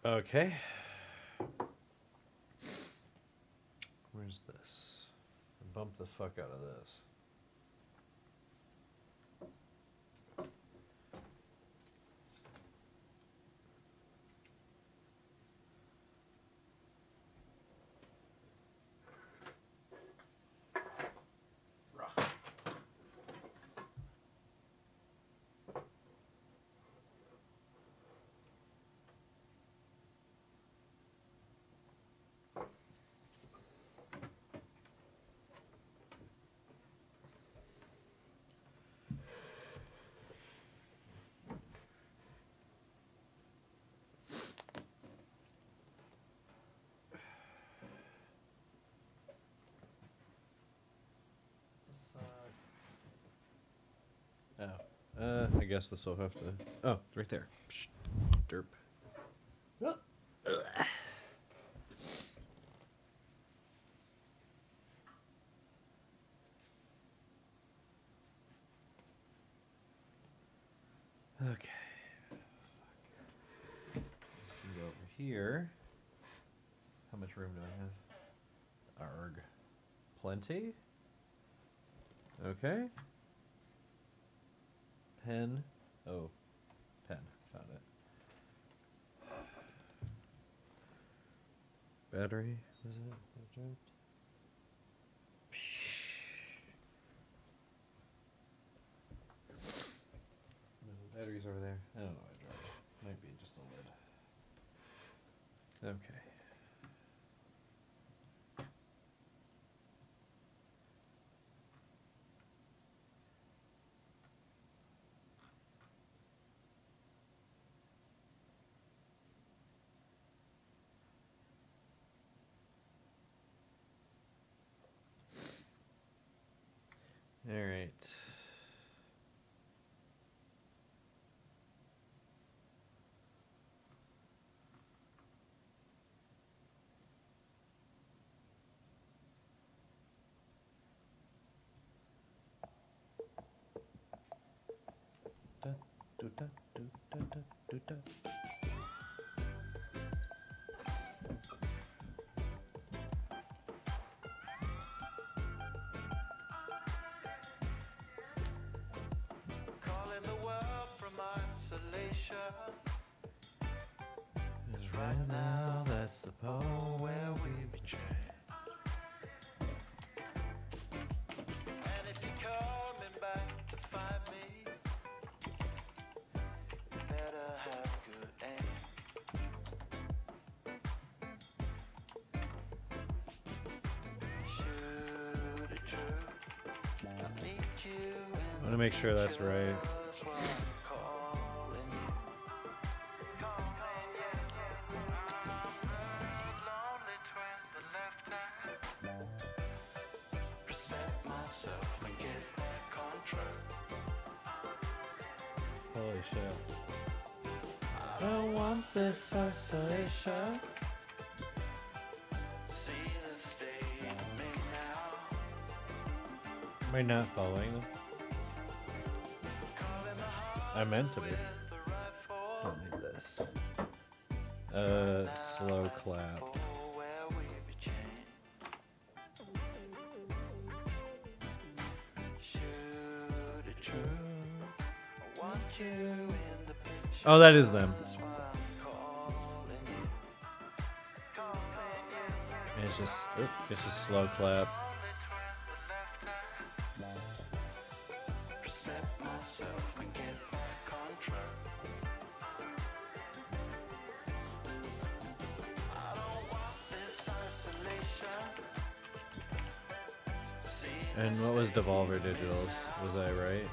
Okay. Where's this? Bump the fuck out of this. I guess this will have to. Oh, it's right there. Psh, derp. Okay. Let's go over here. How much room do I have? Arg. Plenty. Okay. Pen. Oh, pen. Found it. Battery. Was it? No, the battery's over there. I don't know. I dropped it. Might be just a lid. Okay. All right. Da, do, da, do, da, da, do, da. Calling the world from isolation. 'Cause right now that's the pole where we betray. And if you're coming back to find me, you better have good aim. Shoot it true. I need you. I want to make sure that's right. Holy shit. I don't want this isolation. Am I not following them? I meant to be. Don't need this. Slow clap. Oh, that is them. And it's just slow clap. And what was Devolver Digital? Was I right?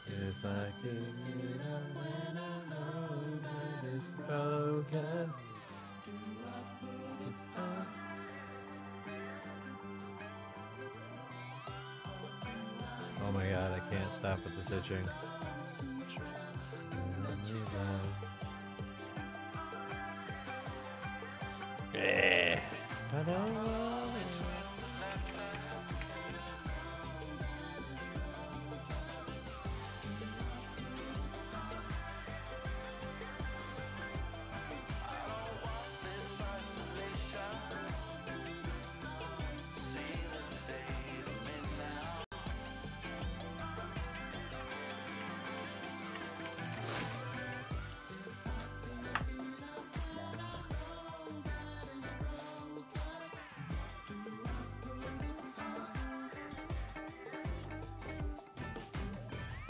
If I could get up when I know that it's broken. Oh my god, I can't stop with this itching. Yeah. I don't want it.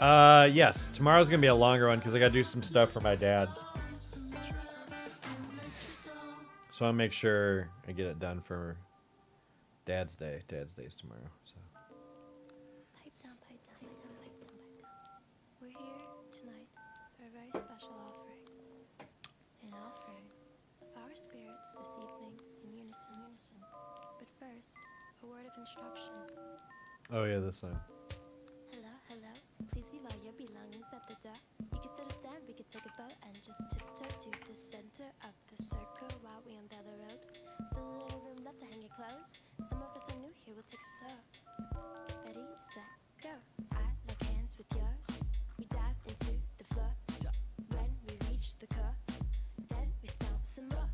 Yes. Tomorrow's gonna be a longer one because I gotta do some stuff for my dad. So I'll make sure I get it done for Dad's Day. Dad's Day's tomorrow. So. Pipe down, pipe down, pipe down, pipe down, pipe down. We're here tonight for a very special offering. An offering of our spirits this evening in unison. But first, a word of instruction. Oh yeah, this one. Hello, hello. Please leave all your belongings at the door. You can sit or stand, we could take a vote and just tiptoe to the center of the circle while we unveil the ropes. Still a little room left to hang your clothes. Some of us are new here, we'll take it slow. Ready, set, go. I lock hands with yours. We dive into the floor. When we reach the core, then we stomp some more.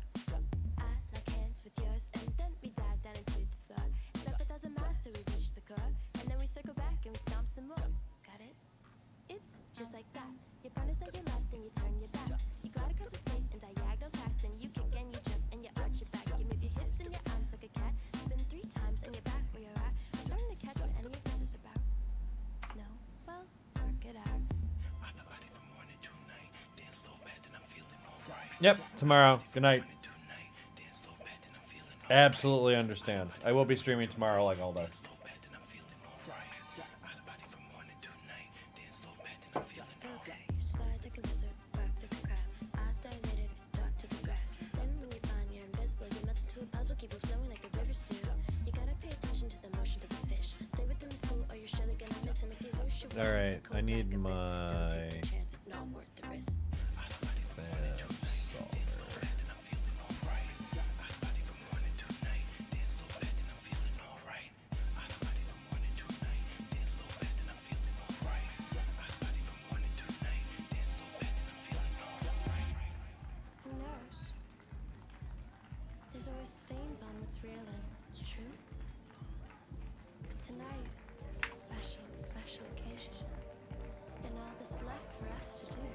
I lock hands with yours, and then we dive down into the floor. Step 1,000 miles till we reach the core, and then we circle back and we stomp some more. Got it? It's just like that. Your partner's on your left, then you turn your back. You glide across the space and diagonal pass, then you kick and you jump and you arch your back. You move your hips and your arms like a cat. Spin 3 times and you're back where you're at. I'm starting to catch what any of this is about. No? Well, work it out. Yep, tomorrow. Good night. Absolutely understand. I will be streaming tomorrow like all day. Okay, slide like a lizard, bark like a crab. Eyes dilated, dark to the grass. Then when you find you're invisible, you melt into a puzzle, keep it flowing like the rivers do. You gotta pay attention to the motion of the fish. Stay within the school or you're surely gonna miss. And if you lose your way, Alright, it's a cold I need like a my miss. Don't take the chance, not worth the risk. Who knows? There's always stains on what's real and true. But tonight is a special, special occasion. And all that's left for us to do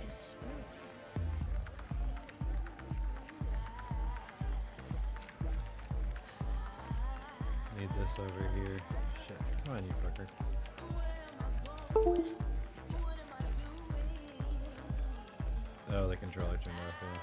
is move. Need this over here. Shit. Come on, you fucker. Oh, the controller turned off, yeah.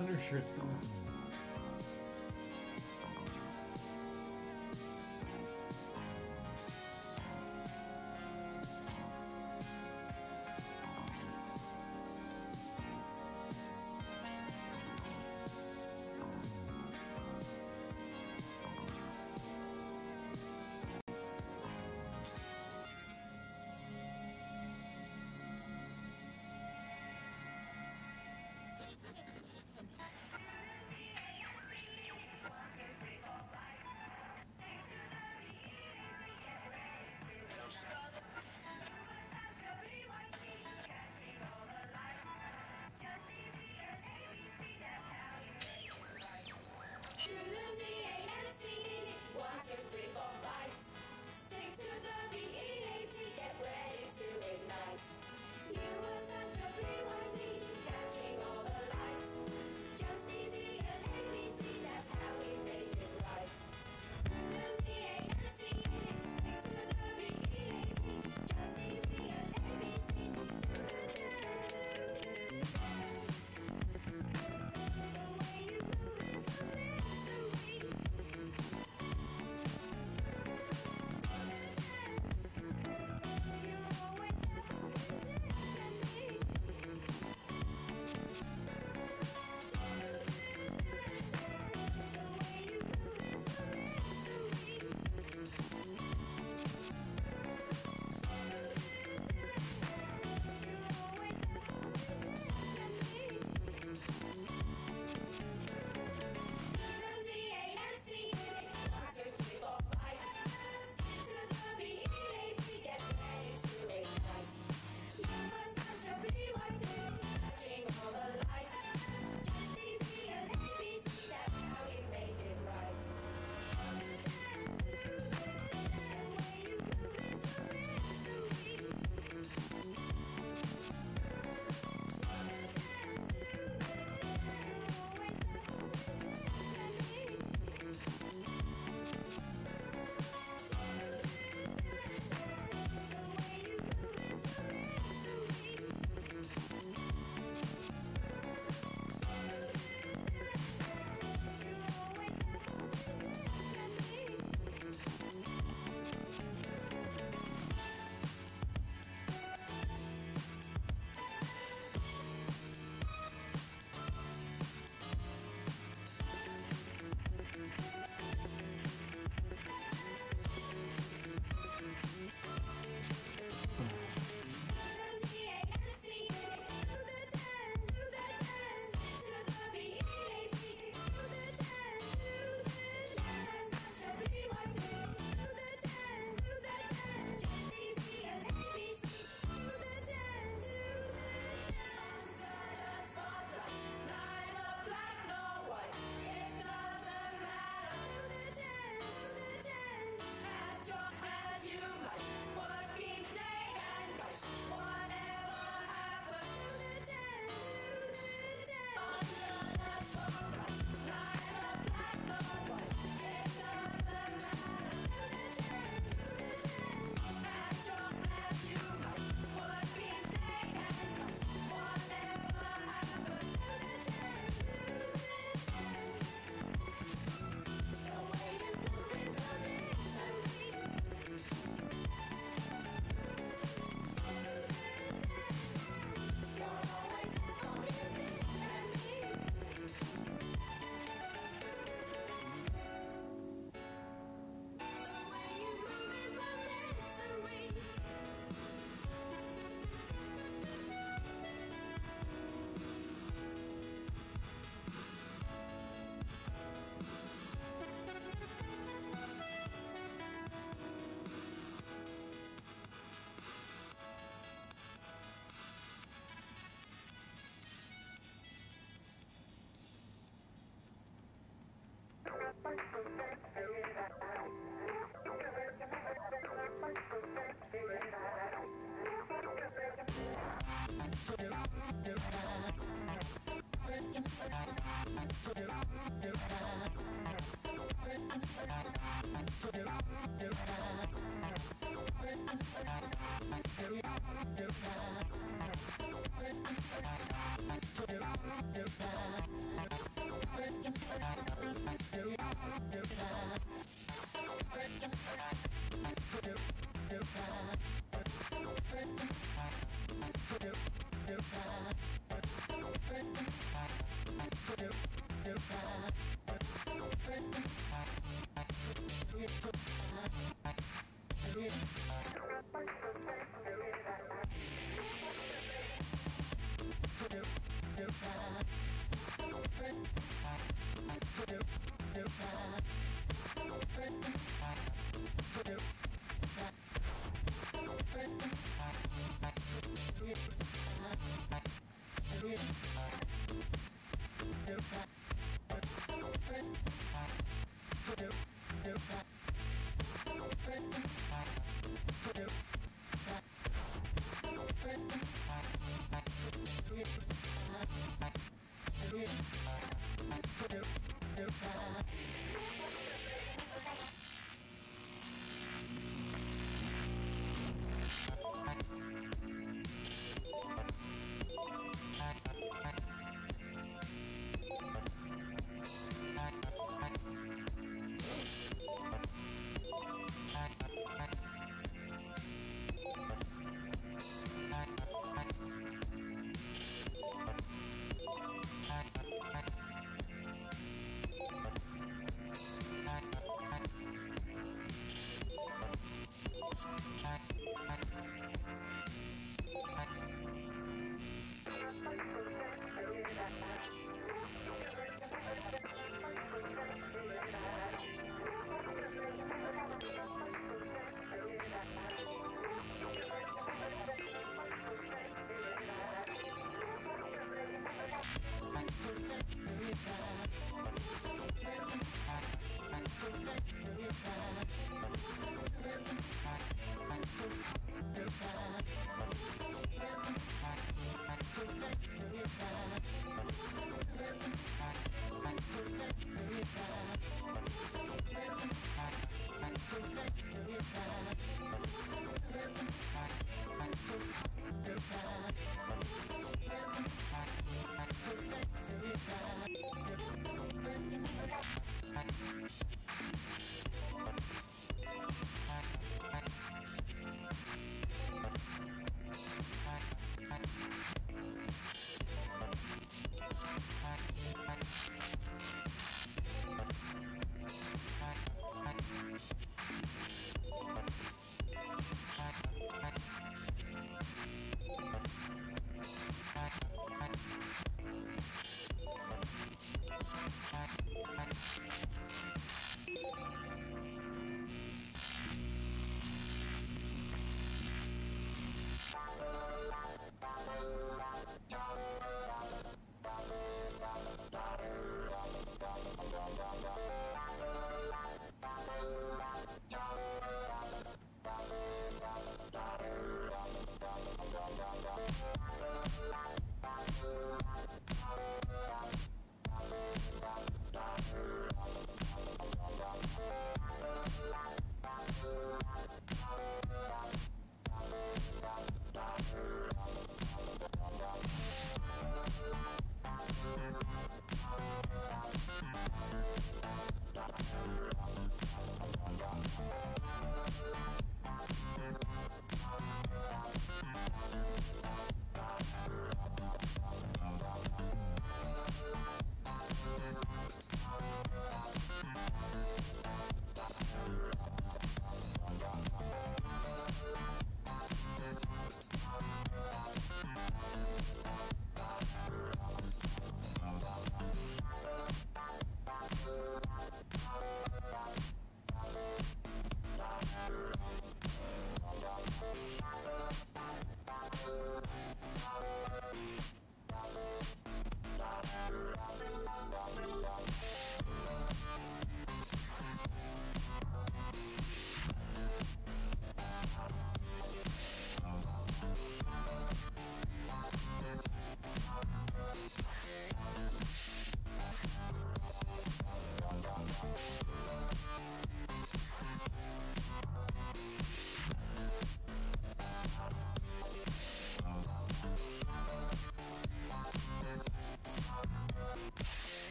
undershirt's gone.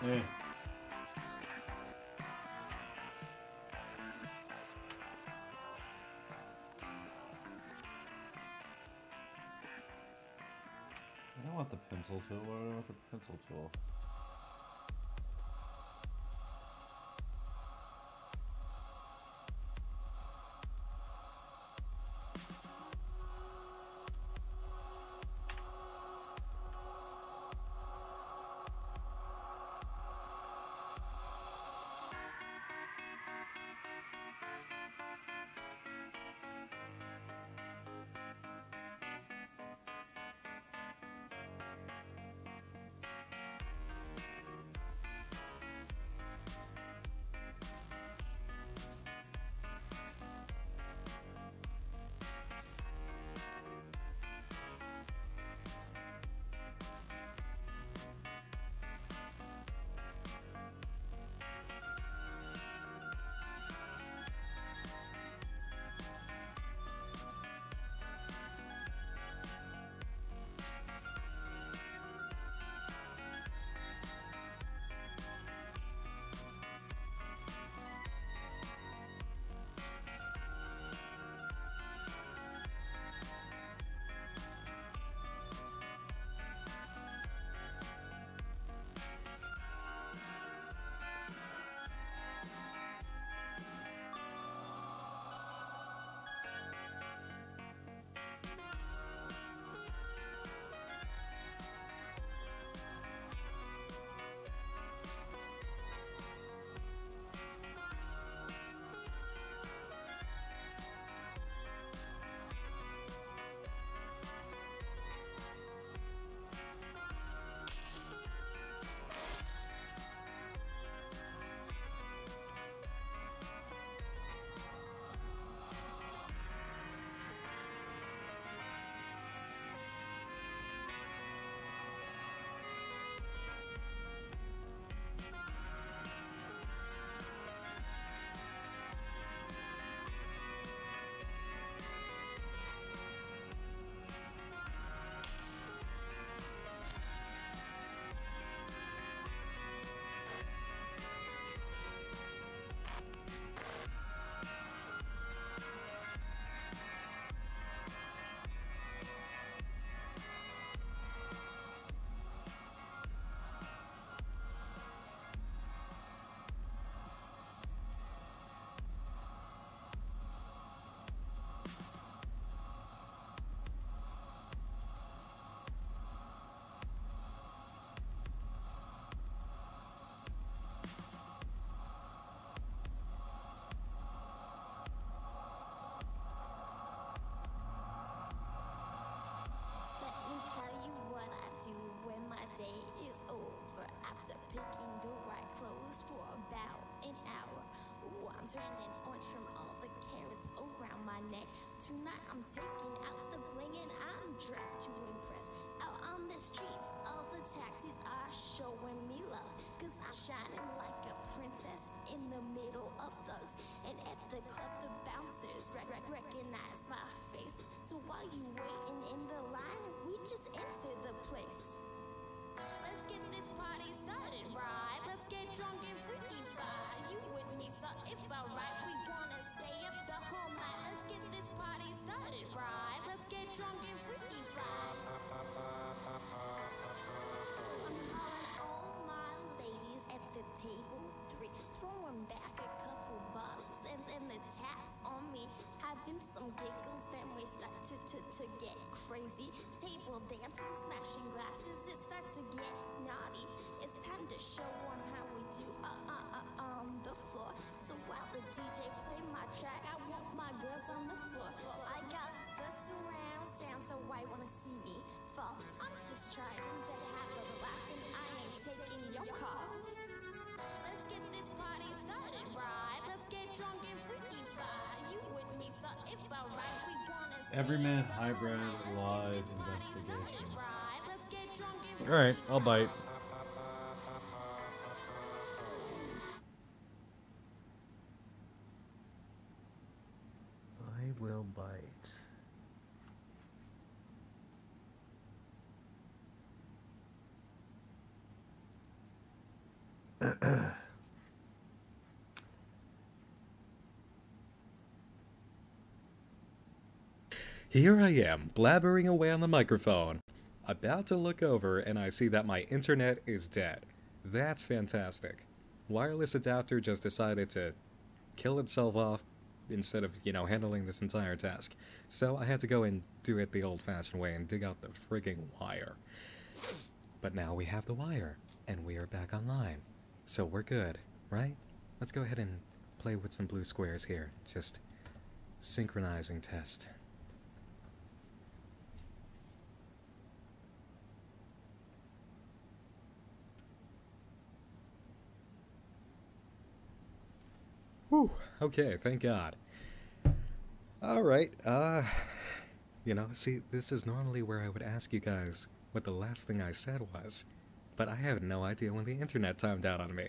Yeah. I don't want the pencil tool. What do I want the pencil tool? neck. Tonight I'm taking out the bling and I'm dressed to impress. Out on the streets, all the taxis are showing me love. Cause I'm shining like a princess in the middle of thugs. And at the club the bouncers recognize my face. So while you waiting in the line, we just enter the place. Let's get this party started, right? Let's get drunk and freaky fly. You with me, so it's alright. We gonna stay up the whole night. Let's get this party started, right? Let's get drunk and freaky fly. I'm calling all my ladies at the table 3, throwing back a couple bottles and the taps on me, having some giggles. Then we start to get crazy. Table dancing, smashing glasses. It starts to get naughty. It's time to show on how we do on the floor. So while the DJ play my track, I want my girls on the floor. I got the surround sound, so why wanna see me fall? I'm just trying to have a blast and I ain't taking your call. Let's get this party started, right? Let's get drunk and freaky fly. You with me, so it's alright. We gonna stay Everyman up the Hybrid whole night. live Let's get this party started, investigation. right? Let's get drunk and freaky Alright, I'll fly. bite. I will bite. Here I am, blabbering away on the microphone, about to look over and I see that my internet is dead. That's fantastic. Wireless adapter just decided to kill itself off instead of, handling this entire task. So I had to go and do it the old-fashioned way and dig out the frigging wire. But now we have the wire, and we are back online. So we're good, right? Let's go ahead and play with some blue squares here. Just synchronizing test. Whew, okay, thank God. Alright, see, this is normally where I would ask you guys what the last thing I said was, but I have no idea when the internet timed out on me.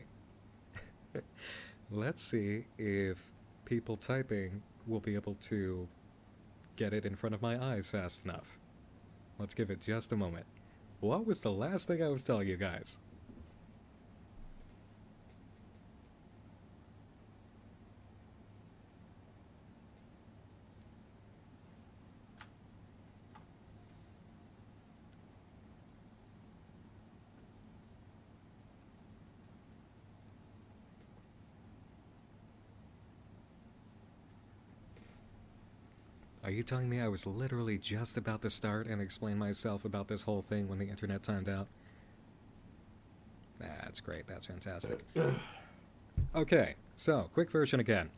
Let's see if people typing will be able to get it in front of my eyes fast enough. Let's give it just a moment. What was the last thing I was telling you guys? Are you telling me I was literally just about to start and explain myself about this whole thing when the internet timed out? That's great, that's fantastic. Okay, so, quick version again.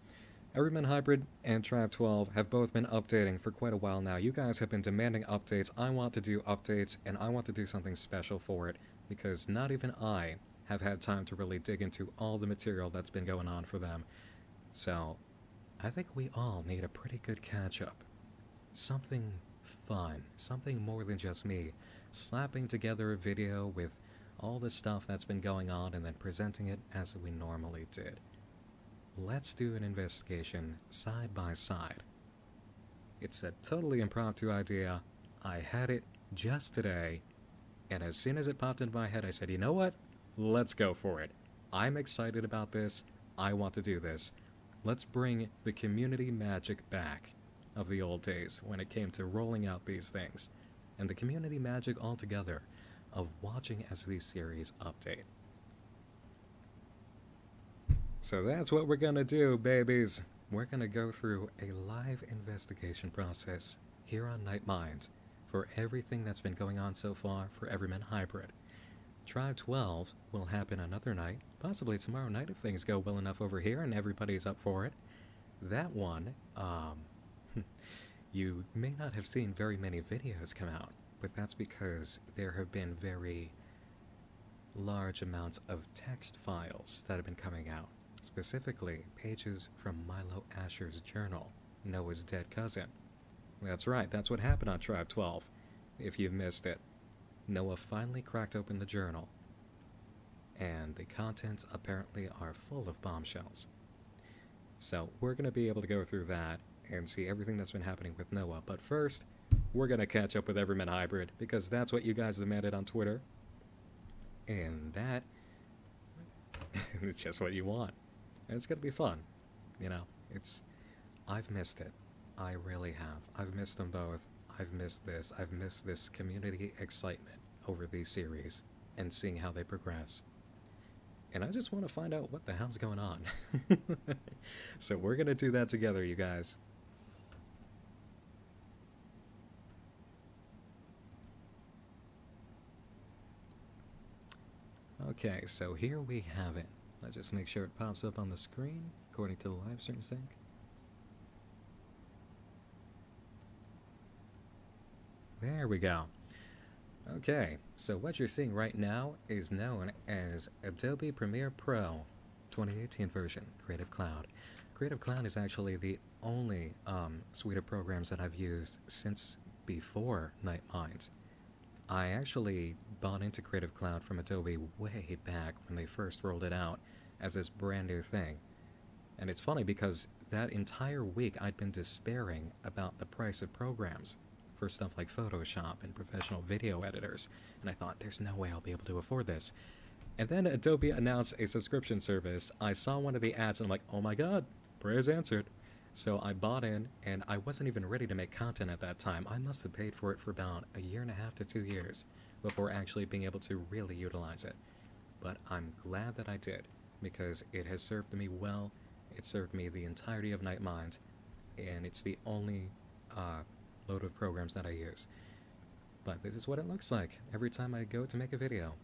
Everyman Hybrid and Tribe 12 have both been updating for quite a while now. You guys have been demanding updates. I want to do updates, and I want to do something special for it, because not even I have had time to really dig into all the material that's been going on for them. So, I think we all need a pretty good catch-up. Something fun, something more than just me slapping together a video with all the stuff that's been going on and then presenting it as we normally did. Let's do an investigation side by side. It's a totally impromptu idea. I had it just today, and as soon as it popped into my head, I said, you know what? Let's go for it. I'm excited about this. I want to do this. Let's bring the community magic back of the old days when it came to rolling out these things, and the community magic altogether of watching as these series update. So that's what we're gonna do, babies. We're gonna go through a live investigation process here on Night Mind for everything that's been going on so far for Everyman Hybrid. Tribe 12 will happen another night, possibly tomorrow night if things go well enough over here and everybody's up for it. That one, you may not have seen very many videos come out, but that's because there have been very large amounts of text files that have been coming out, specifically pages from Milo Asher's journal Noah's dead cousin. That's right, that's what happened on Tribe 12, if you've missed it. Noah finally cracked open the journal, and the contents apparently are full of bombshells. So we're going to be able to go through that and see everything that's been happening with Noah. But first, we're going to catch up with Everyman Hybrid, because that's what you guys demanded on Twitter. And that is just what you want. And it's going to be fun. You know, I've missed it. I really have. I've missed them both. I've missed this. I've missed this community excitement over these series and seeing how they progress. And I just want to find out what the hell's going on. So we're going to do that together, you guys. Okay, so here we have it. Let's just make sure it pops up on the screen according to the live stream sync. There we go. Okay, so what you're seeing right now is known as Adobe Premiere Pro 2018 version, Creative Cloud. Creative Cloud is actually the only suite of programs that I've used since before Night Minds. I actually bought into Creative Cloud from Adobe way back when they first rolled it out as this brand new thing. And it's funny because that entire week I'd been despairing about the price of programs for stuff like Photoshop and professional video editors, and I thought, there's no way I'll be able to afford this. And then Adobe announced a subscription service. I saw one of the ads and I'm like, oh my god, prayers answered. So I bought in, and I wasn't even ready to make content at that time. I must have paid for it for about 1.5 to 2 years before actually being able to really utilize it. But I'm glad that I did, because it has served me well. It served me the entirety of Night Mind, and it's the only load of programs that I use. But this is what it looks like every time I go to make a video.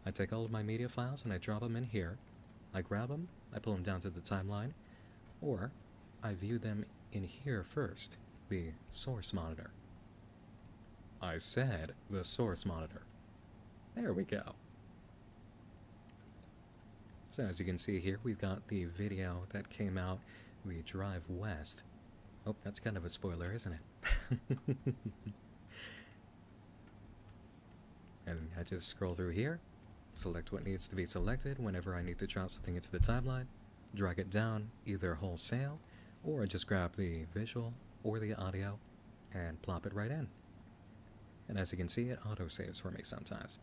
I take all of my media files and I drop them in here. I grab them, I pull them down to the timeline, or I view them in here first, the source monitor. I said the source monitor. There we go. So as you can see here, we've got the video that came out, the Drive West. Oh, that's kind of a spoiler, isn't it? And I just scroll through here, select what needs to be selected whenever I need to drop something into the timeline, drag it down either wholesale, or I just grab the visual or the audio and plop it right in. And as you can see, it auto-saves for me sometimes.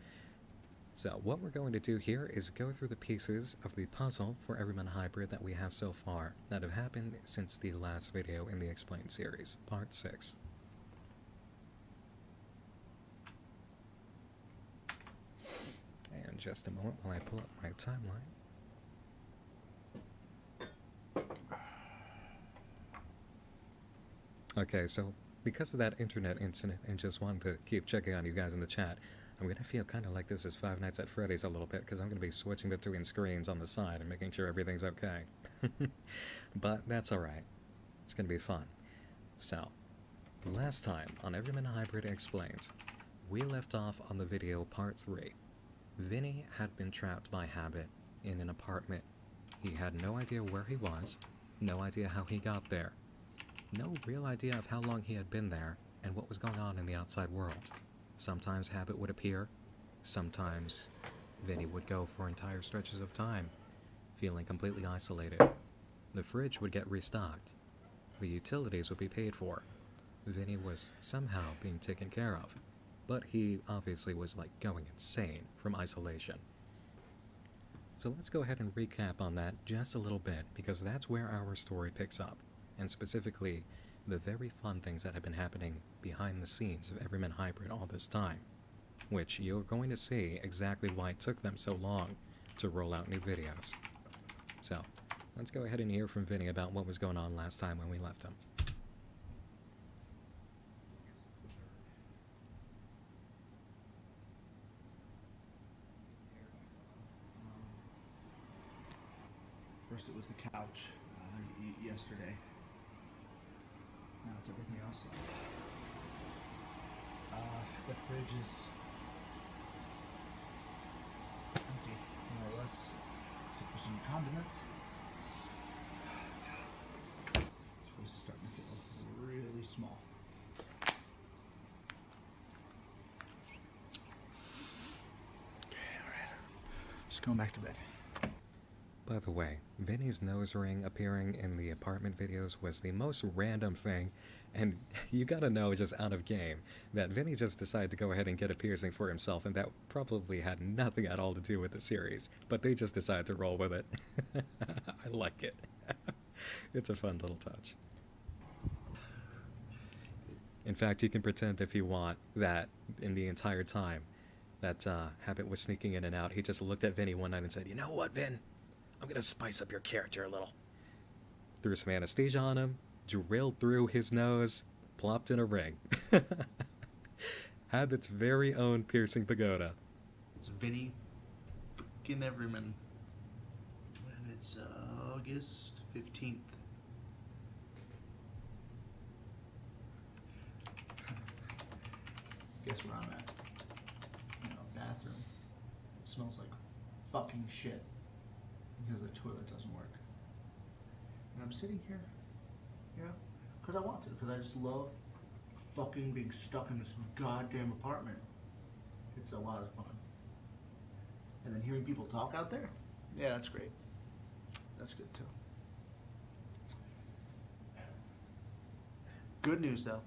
So what we're going to do here is go through the pieces of the puzzle for Everyman Hybrid that we have so far that have happened since the last video in the Explain series, Part 6. And just a moment while I pull up my timeline. Okay, so because of that internet incident and just wanting to keep checking on you guys in the chat, I'm going to feel kind of like this is Five Nights at Freddy's a little bit, because I'm going to be switching between screens on the side and making sure everything's okay. But that's alright. It's going to be fun. So, last time on Everyman Hybrid Explains, we left off on the video Part 3. Vinny had been trapped by Habit in an apartment. He had no idea where he was, no idea how he got there, no real idea of how long he had been there and what was going on in the outside world. Sometimes Habit would appear, sometimes Vinny would go for entire stretches of time, feeling completely isolated. The fridge would get restocked, the utilities would be paid for, Vinny was somehow being taken care of, but he obviously was like going insane from isolation. So let's go ahead and recap on that just a little bit, because that's where our story picks up, and specifically the very fun things that have been happening behind the scenes of Everyman Hybrid all this time, which you're going to see exactly why it took them so long to roll out new videos. So, let's go ahead and hear from Vinny about what was going on last time when we left him. First it was the couch yesterday. Now it's everything else. The fridge is empty, more or less, except for some condiments. This place is starting to feel small. Okay, alright. Just going back to bed. By the way, Vinny's nose ring appearing in the apartment videos was the most random thing, and you gotta know just out of game that Vinny just decided to go ahead and get a piercing for himself, and that probably had nothing at all to do with the series, but they just decided to roll with it. I like it. It's a fun little touch. In fact, you can pretend if you want that in the entire time that Habit was sneaking in and out, he just looked at Vinny one night and said, "You know what, Vin? I'm gonna spice up your character a little." Threw some anesthesia on him, drilled through his nose, plopped in a ring. Habit's very own piercing pagoda. It's Vinny fucking Everyman. And it's August 15th. Guess where I'm at? You know, bathroom. It smells like fucking shit because the toilet doesn't work. And I'm sitting here, you know, because I want to, because I just love fucking being stuck in this goddamn apartment. It's a lot of fun. And then hearing people talk out there, yeah, that's great. That's good too. Good news though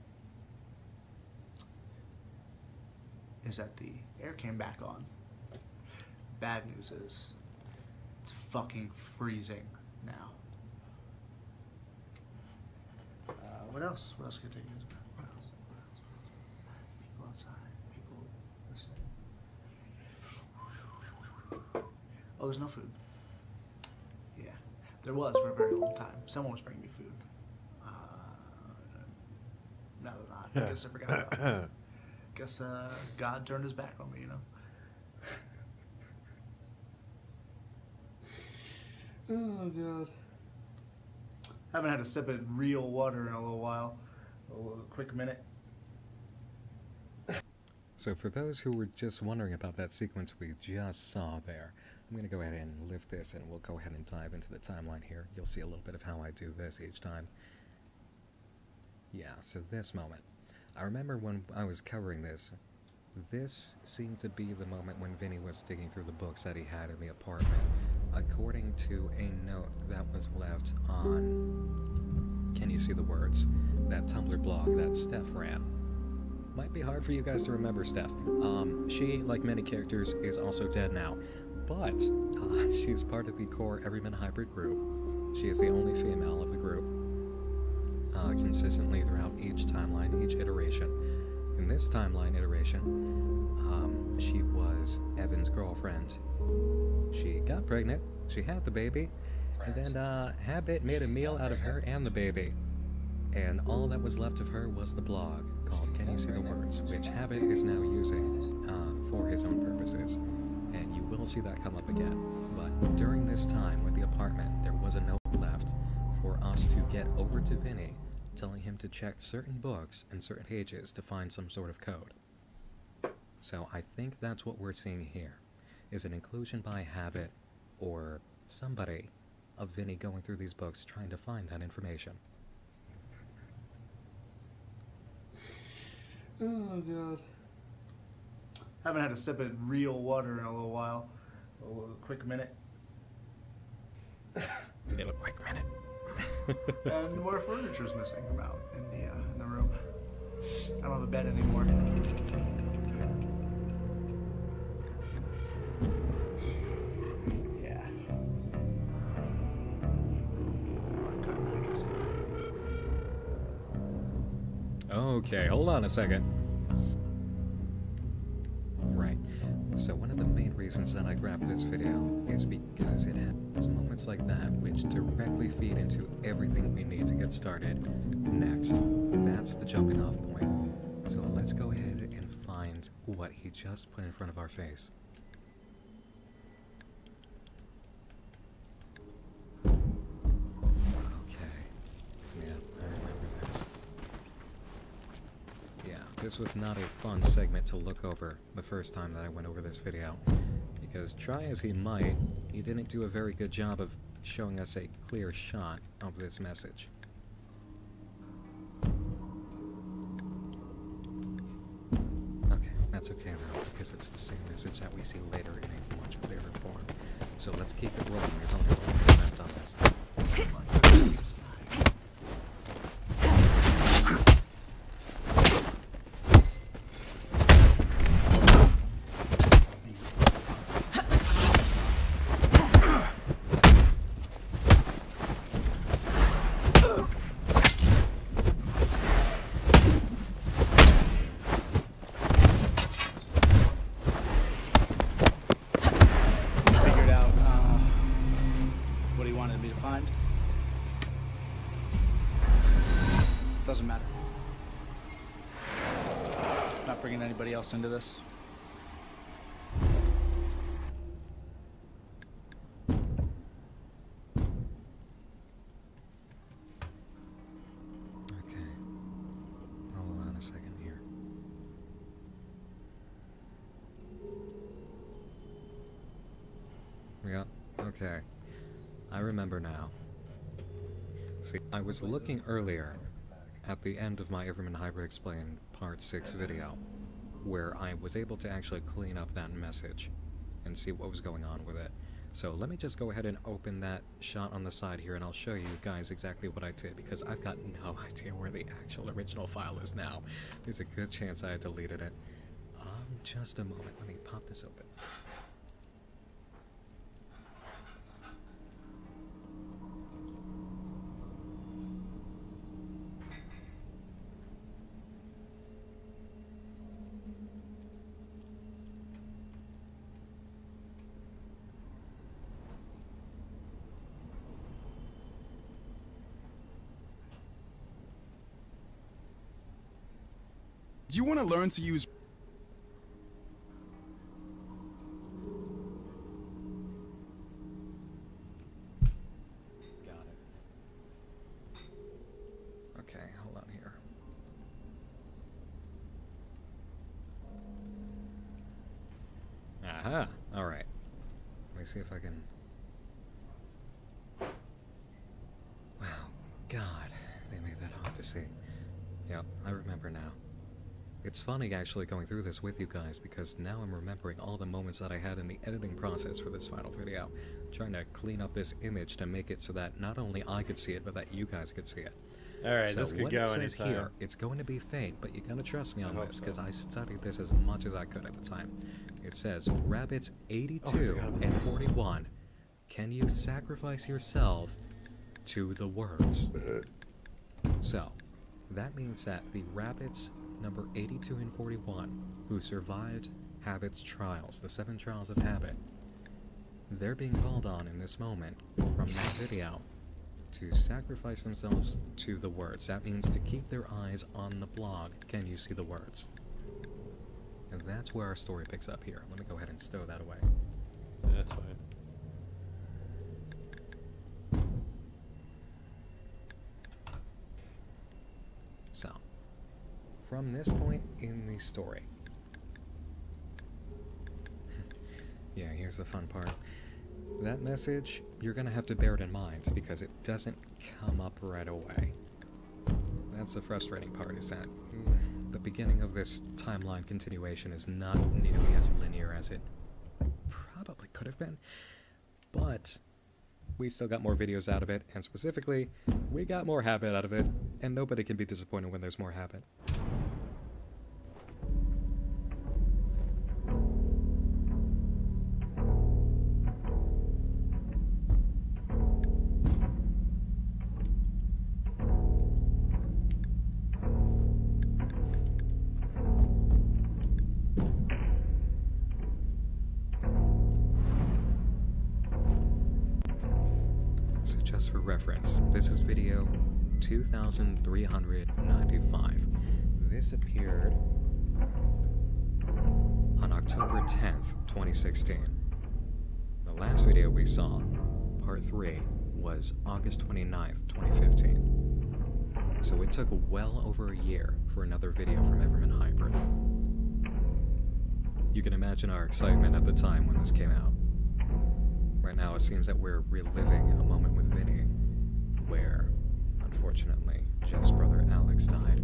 is that the air came back on. Bad news is it's fucking freezing now. What else? What else can I take you guys about? What else? What else? People outside. People listening. Oh, there's no food. Yeah, there was for a very long time. Someone was bringing me food. No, they're not. I guess I forgot about it. Guess God turned his back on me, you know. Oh God. Haven't had a sip of real water in a little while. A quick minute. So for those who were just wondering about that sequence we just saw there, I'm going to go ahead and lift this and we'll go ahead and dive into the timeline here. You'll see a little bit of how I do this each time. Yeah, so this moment. I remember when I was covering this, this seemed to be the moment when Vinny was digging through the books that he had in the apartment, according to a note that was left on Can You See the Words, that Tumblr blog that Steph ran. Might be hard for you guys to remember Steph. She, like many characters, is also dead now, but she's part of the core Everyman Hybrid group. She is the only female of the group, consistently throughout each timeline, each iteration. In this timeline iteration, she was Evan's girlfriend. She got pregnant, she had the baby, and then Habit made a meal out of her and the baby. And all that was left of her was the blog called Can You See the Words, which Habit is now using for his own purposes. And you will see that come up again. But during this time with the apartment, there was a note left for us to get over to Vinny, telling him to check certain books and certain pages to find some sort of code. So I think that's what we're seeing here, is an inclusion by Habit or somebody of Vinny going through these books trying to find that information. Oh God. Haven't had a sip of real water in a little while. A quick minute. In a quick minute. And more furniture's missing from out in the room. I don't have a bed anymore. Yeah. My good mattress died. Okay, hold on a second. Right. So one of the main reasons that I grabbed this video is because it has moments like that which directly feed into everything we need to get started next. That's the jumping off point. So let's go ahead and find what he just put in front of our face. Okay. Yeah, I remember this. Yeah, this was not a fun segment to look over the first time that I went over this video, because try as he might, he didn't do a very good job of showing us a clear shot of this message. That's okay though, because it's the same message that we see later in a much clearer form. So let's keep it rolling. There's only 1 left on this. Figured out what he wanted me to find. Doesn't matter. Not bringing anybody else into this. Okay. Hold on a second here. Yeah, okay. I remember now. See, I was looking earlier at the end of my Everman Hybrid Explained Part 6 video, where I was able to actually clean up that message and see what was going on with it. So let me just go ahead and open that shot on the side here, and I'll show you guys exactly what I did, because I've got no idea where the actual original file is now. There's a good chance I had deleted it. Just a moment, let me pop this open. Do you want to learn to use... Got it. Okay, hold on here. Aha! Alright. Let me see if I can... Wow, God, they made that hard to see. Yep, I remember now. It's funny actually going through this with you guys, because now I'm remembering all the moments that I had in the editing process for this final video, trying to clean up this image to make it so that not only I could see it, but that you guys could see it. Alright, So this could what go it says anytime. here, it's going to be faint, but you gotta trust me on hope this, so. because I studied this as much as I could at the time. It says, rabbits 82 forgot about and that. 41, can you sacrifice yourself to the words? So, that means that the rabbits number 82 and 41, who survived Habit's trials, the 7 trials of Habit, they're being called on in this moment from that video to sacrifice themselves to the words. That means to keep their eyes on the blog. Can you see the words? And that's where our story picks up here. Let me go ahead and stow that away. That's fine. So, from this point in the story, yeah, here's the fun part. That message, you're gonna have to bear it in mind, because it doesn't come up right away. That's the frustrating part, is that the beginning of this timeline continuation is not nearly as linear as it probably could have been, but we still got more videos out of it, and specifically, we got more Habit out of it, and nobody can be disappointed when there's more Habit. So just for reference, this is video 2395. This appeared on October 10th, 2016. The last video we saw, part 3, was August 29th, 2015. So it took well over a year for another video from Everman Hybrid. You can imagine our excitement at the time when this came out. Right now, it seems that we're reliving a moment with Vinny, where, unfortunately, Jeff's brother Alex died.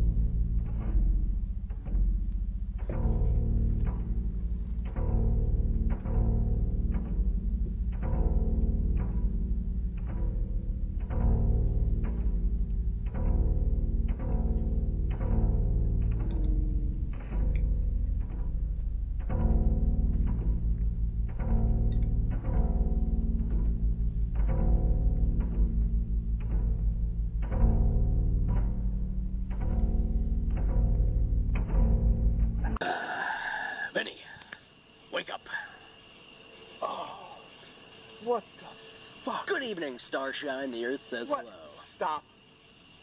What the fuck? Good evening, Starshine. The Earth says What? hello. Stop.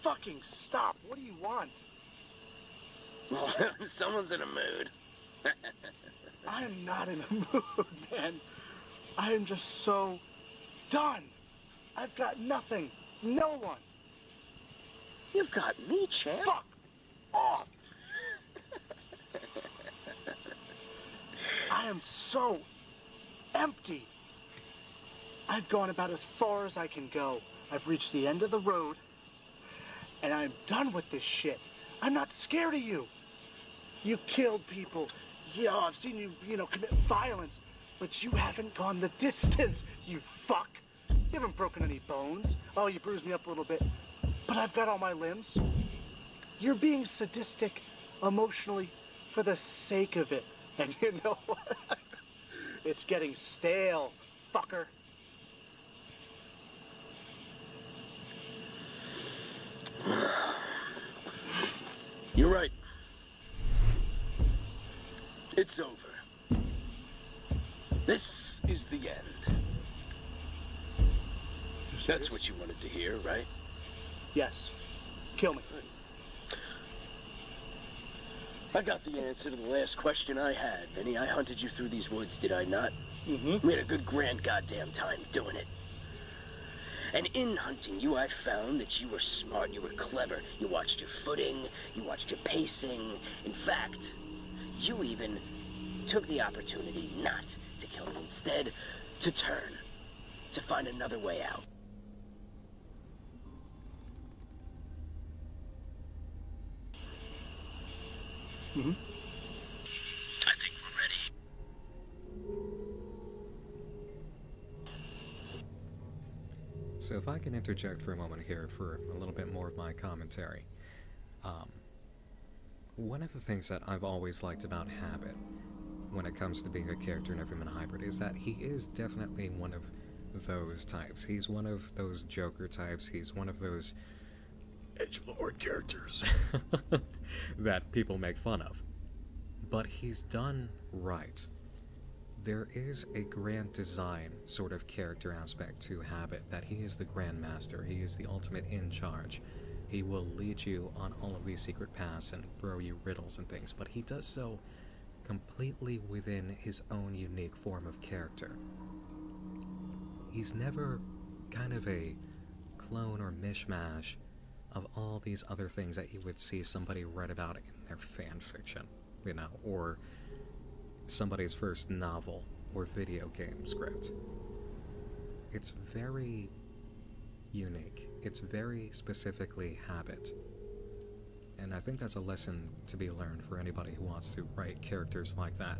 Fucking stop. What do you want? Someone's in a mood. I am not in a mood, man. I am just so done. I've got nothing. No one. You've got me, champ. Fuck off. I am so empty. I've gone about as far as I can go. I've reached the end of the road, and I'm done with this shit. I'm not scared of you. You killed people. Yeah, I've seen you, commit violence, but you haven't gone the distance, you fuck. You haven't broken any bones. Oh, you bruised me up a little bit, but I've got all my limbs. You're being sadistic emotionally for the sake of it. And you know what? It's getting stale, fucker. You're right. It's over. This is the end. That's what you wanted to hear, right? Yes. Kill me. I got the answer to the last question I had, Vinny. I hunted you through these woods, did I not? Mm-hmm. We had a good grand goddamn time doing it. And in hunting you, I found that you were smart, you were clever. You watched your footing, you watched your pacing. In fact, you even took the opportunity not to kill me, instead to turn, to find another way out. Mm-hmm. I think we're ready. So if I can interject for a moment here for a little bit more of my commentary. One of the things that I've always liked about Habit when it comes to being a character in Everyman Hybrid is that he is definitely one of those types. He's one of those Joker types. He's one of those edgelord characters that people make fun of. But he's done right. There is a grand design sort of character aspect to Habit, that he is the Grand Master. He is the ultimate in charge. He will lead you on all of these secret paths and throw you riddles and things, but he does so completely within his own unique form of character. He's never kind of a clone or mishmash of all these other things that you would see somebody write about in their fan fiction, or somebody's first novel or video game script. It's very unique. It's very specifically Habit. And I think that's a lesson to be learned for anybody who wants to write characters like that,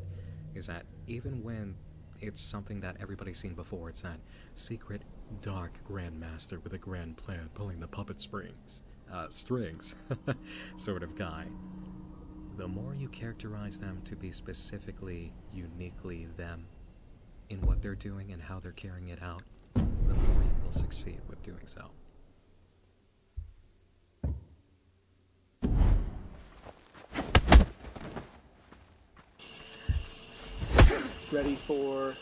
is that even when it's something that everybody's seen before, it's that secret, dark Grandmaster with a grand plan pulling the puppet strings sort of guy. The more you characterize them to be specifically, uniquely them in what they're doing and how they're carrying it out, the more you will succeed with doing so. Ready for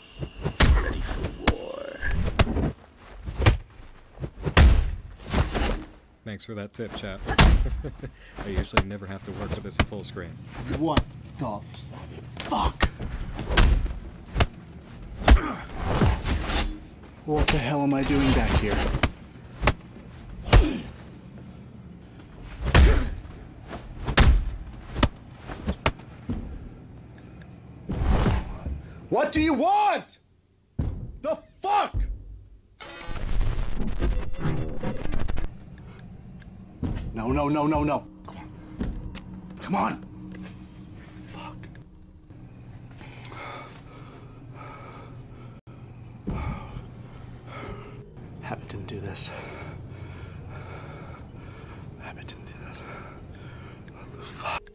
war. Thanks for that tip, chat. I usually never have to work with this in full screen. What the fuck? What the hell am I doing back here? What do you want? The fuck? No, no, no, no, no. Come on. Fuck. Habit didn't do this. Habit didn't do this. What the fuck?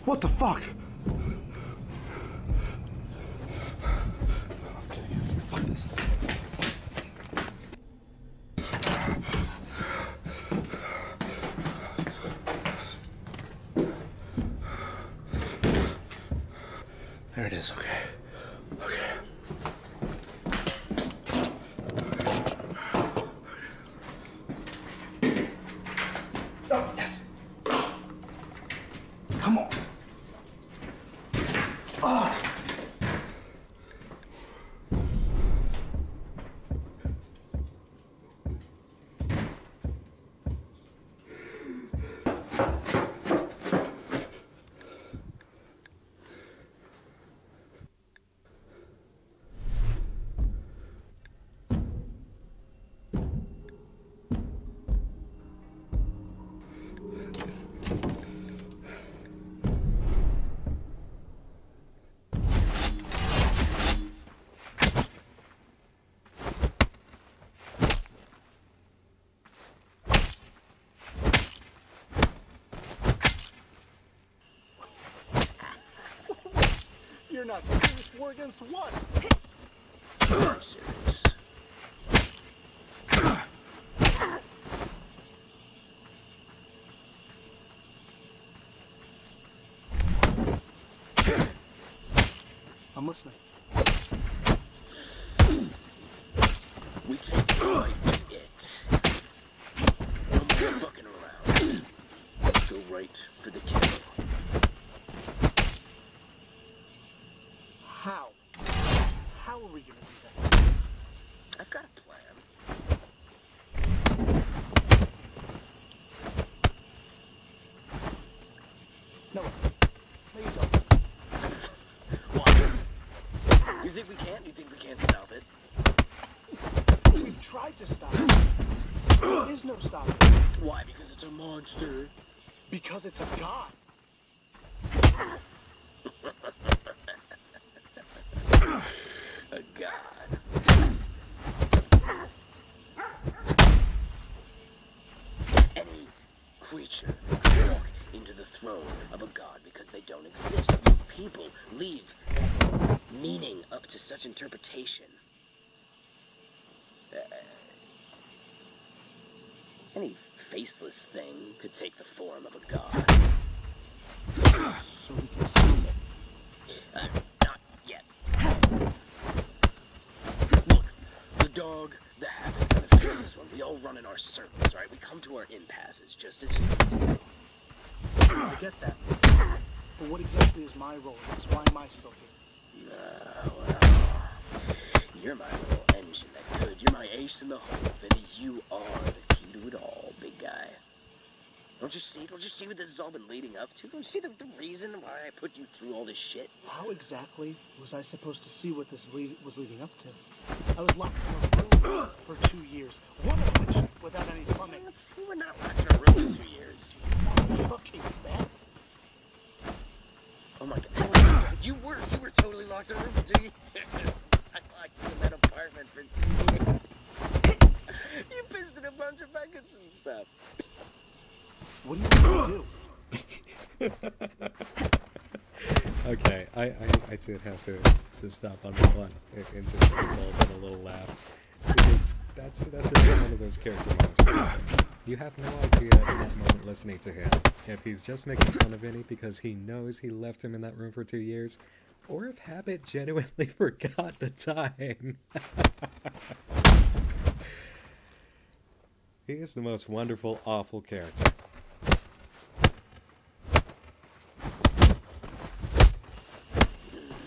What the fuck? I'm getting out of here. Fuck this. There it is, okay. Okay. Oh, yes. Come on. Oh. You're not serious. War against what? Very serious. I'm listening. We take the fight to it. No more fucking around. Go right for the kill. How? How are we gonna do that? I've got a plan. No, no you don't. What? You think we can't? You think we can't stop it? We've tried to stop it. There is no stopping it. Why? Because it's a monster. Because it's a god. A god. Any creature can walk into the throne of a god because they don't exist. People leave meaning up to such interpretation. Any faceless thing could take the form of a god. So we can stop it. Not yet. Look, the dog, the habit, and the faceless one, we all run in our circles, right? We come to our impasses, just as humans do. I get that. But what exactly is my role in this? Why am I still here? Well, you're my little engine that could. You're my ace in the hole, Vinny. You are the key to it all, big guy. Don't you see? Don't you see what this has all been leading up to? Don't you see the reason why I put you through all this shit? How exactly was I supposed to see what this was leading up to? I was locked in a room for 2 years, one of which without any plumbing. You were not locked in a room for 2 years. Fucking bad. Oh my god. You were totally locked in a room for 2 years. I locked you in that apartment for 2 years. You pissed in a bunch of buckets and stuff. What do you want to do? Okay, I did have to stop on this one and just indulge in a little laugh. Because that's really one of those character moments. Right? You have no idea in that moment listening to him if he's just making fun of Vinny because he knows he left him in that room for 2 years, or if Habit genuinely forgot the time. He is the most wonderful, awful character.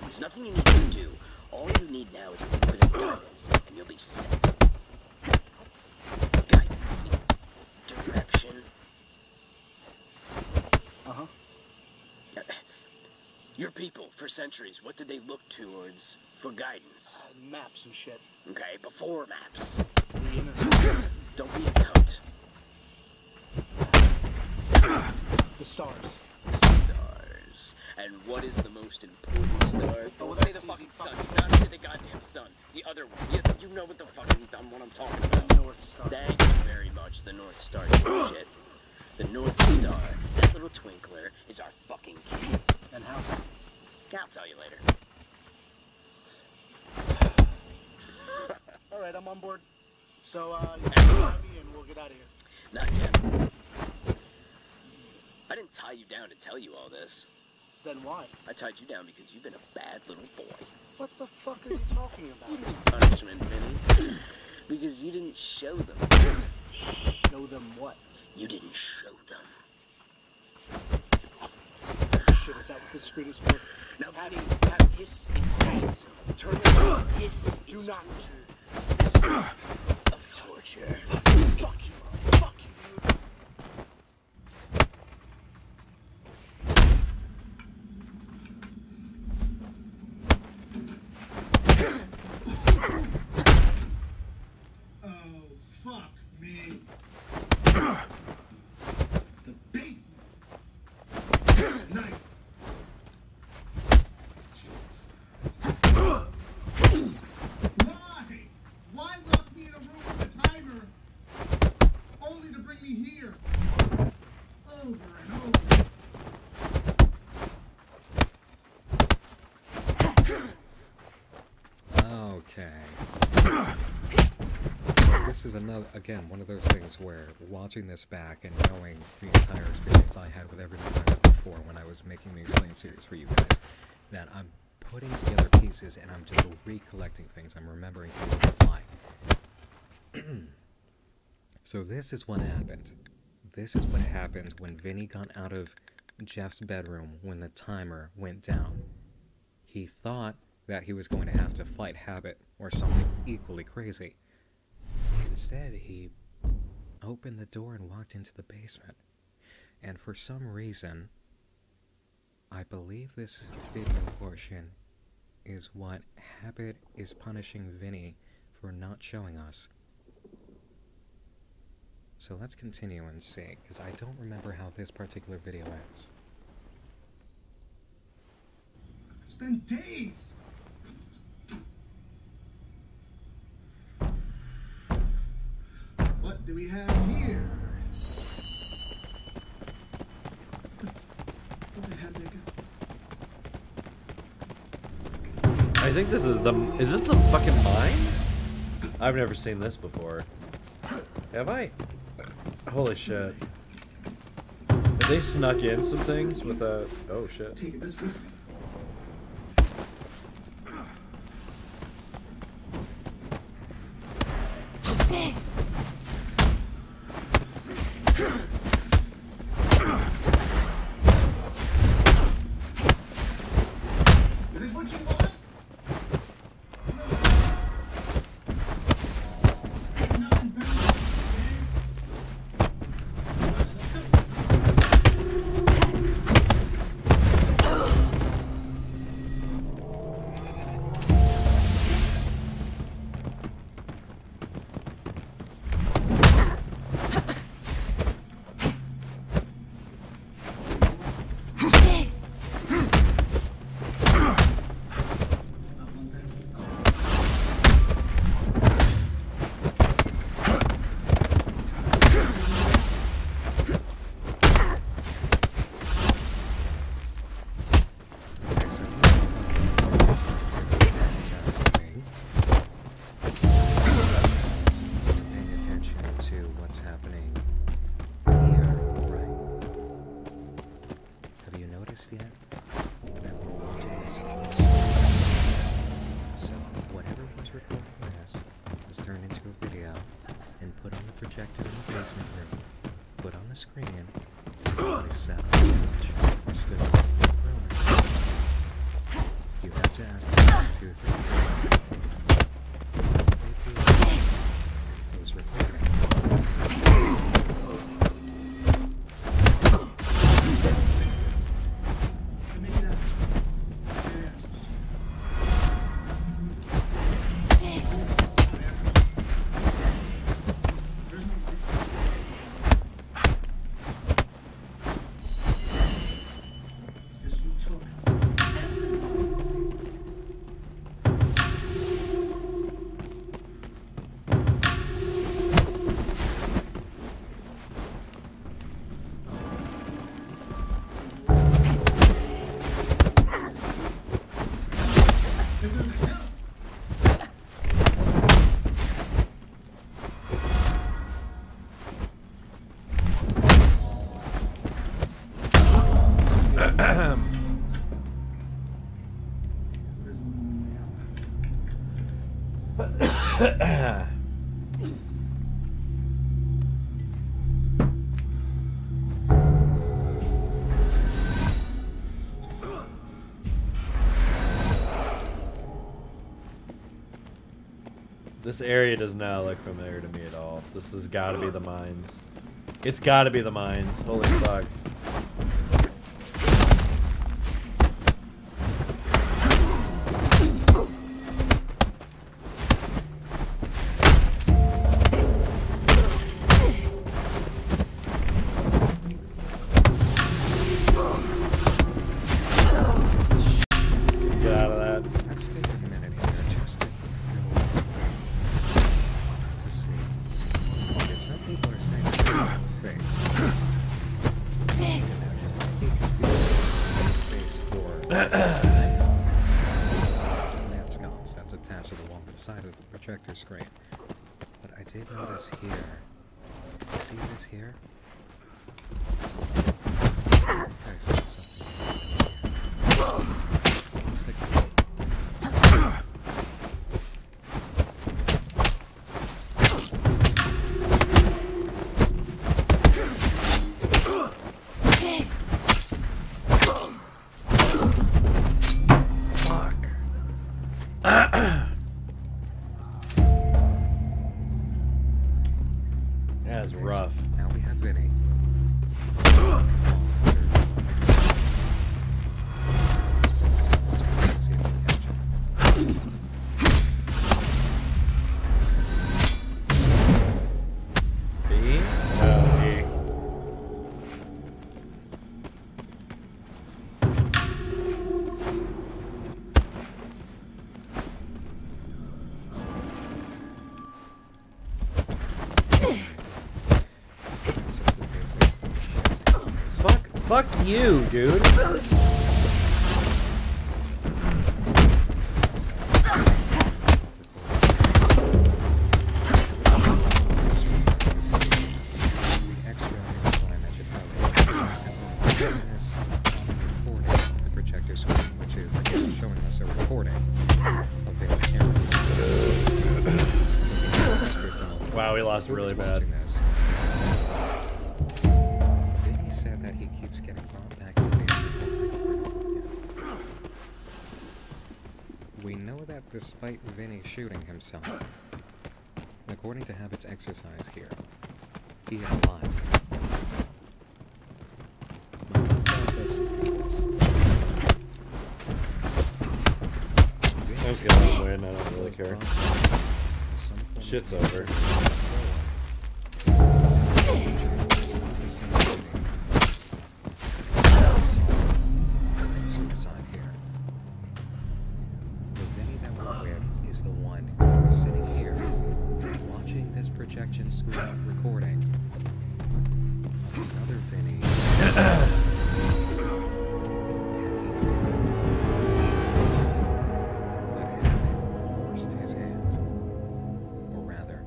There's nothing you need to do. All you need now is a little bit of guidance, and you'll be set. Guidance means direction. Uh-huh. Your people, for centuries, what did they look towards for guidance? Maps and shit. Okay, before maps. The internet. Don't be a cunt. The stars. Stars. And what is the most important star? Don't say the fucking sun. Do not say the goddamn sun. The other one. You know what the fucking what I'm talking about. The North Star. Thank you very much. The North Star shit. The North Star. That little twinkler is our fucking key. And how's that? I'll tell you later. Alright, I'm on board. So, you can find me and we'll get out of here. Not yet. I didn't tie you down to tell you all this. Then why? I tied you down because you've been a bad little boy. What the fuck are you talking about? Punishment, Vinny. Because you didn't show them. Show them what? You didn't show them. Shit, is that what this screen is for? Now, Patty, this is sadism. Turn it on. This is Do not. torture. This is of torture. Fuck you. Fuck you, dude. Oh, fuck me. The basement. Nice. Why? Why lock me in a room with a timer? Only to bring me here. Over and over. Okay. This is another, again, one of those things where watching this back and knowing the entire experience I had with everything I did before when I was making the Explain series for you guys, that I'm putting together pieces and I'm just recollecting things. I'm remembering things on the fly. So this is what happened. This is what happened when Vinny got out of Jeff's bedroom when the timer went down. He thought that he was going to have to fight Habit or something equally crazy. Instead, he opened the door and walked into the basement. And for some reason, I believe this video portion is what Habit is punishing Vinny for not showing us. So let's continue and see, because I don't remember how this particular video ends. It's been days. What do we have here? What the heck, nigga? I think this is the. Is this the fucking mine? I've never seen this before. Have I? Holy shit. Have they snuck in some things with a. Oh shit. Take it this way. Is this what you want? Nothing better. Let's projected in the basement room, put on the screen, and simply sat on the couch or stood in the room in 5 minutes. You have to ask yourself 2 things. What did they do? Who's recording? This area does not look familiar to me at all. This has got to be the mines. It's got to be the mines. Holy fuck. Get out of that. Let's take a minute here just to see. Okay, some people are saying that this is a face. Face for sconce that's attached to the wall to the side of the projector screen. But I did notice here. See this here? I see something. Let's take a look. That's rough. Now we have Vinny. B? No, E. Fuck you, dude. Wow, we lost really bad. Vinny said that he keeps getting brought back to the basement over and over again. We know that despite Vinny shooting himself, according to Habit's exercise here, he is alive. My thought process is this. I'm just gonna win, I don't really care. Shit's over. Suicide here. The Vinny that we're with is the one who is sitting here, watching this projection screen recording. Another Vinny. Forced his hand. Or rather,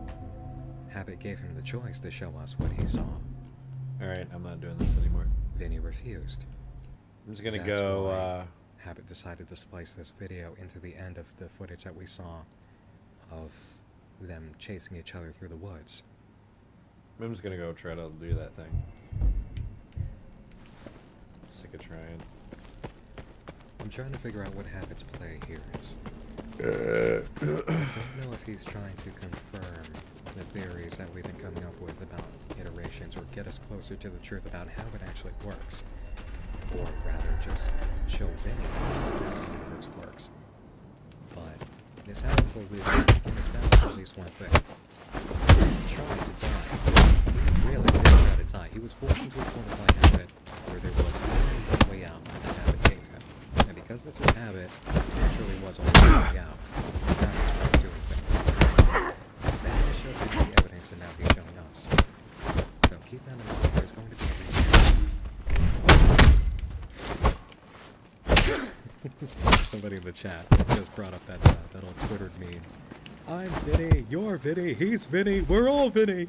Habit gave him the choice to show us what he saw. Alright, I'm not doing this anymore. Vinny refused. I'm just gonna That's go, why Habit decided to splice this video into the end of the footage that we saw of them chasing each other through the woods. I'm just gonna go try to do that thing. Sick of trying. I'm trying to figure out what Habit's play here is. I don't know if he's trying to confirm the theories that we've been coming up with about iterations or get us closer to the truth about how it actually works. Or rather just show Vinny how the universe works. But this happened for a reason. We can establish at least one thing. He tried to die. He really did try to die. He was forced into a corner by Habit where there was only one way out that Habit gave him. And because this is Habit, there truly was only one way out. That was way of doing things. That just showed Vinny the evidence and now he's showing us. So keep that in mind. There's going to be a reason. Somebody in the chat just brought up that old Squidward meme. I'm Vinny, you're Vinny, he's Vinny, we're all Vinny!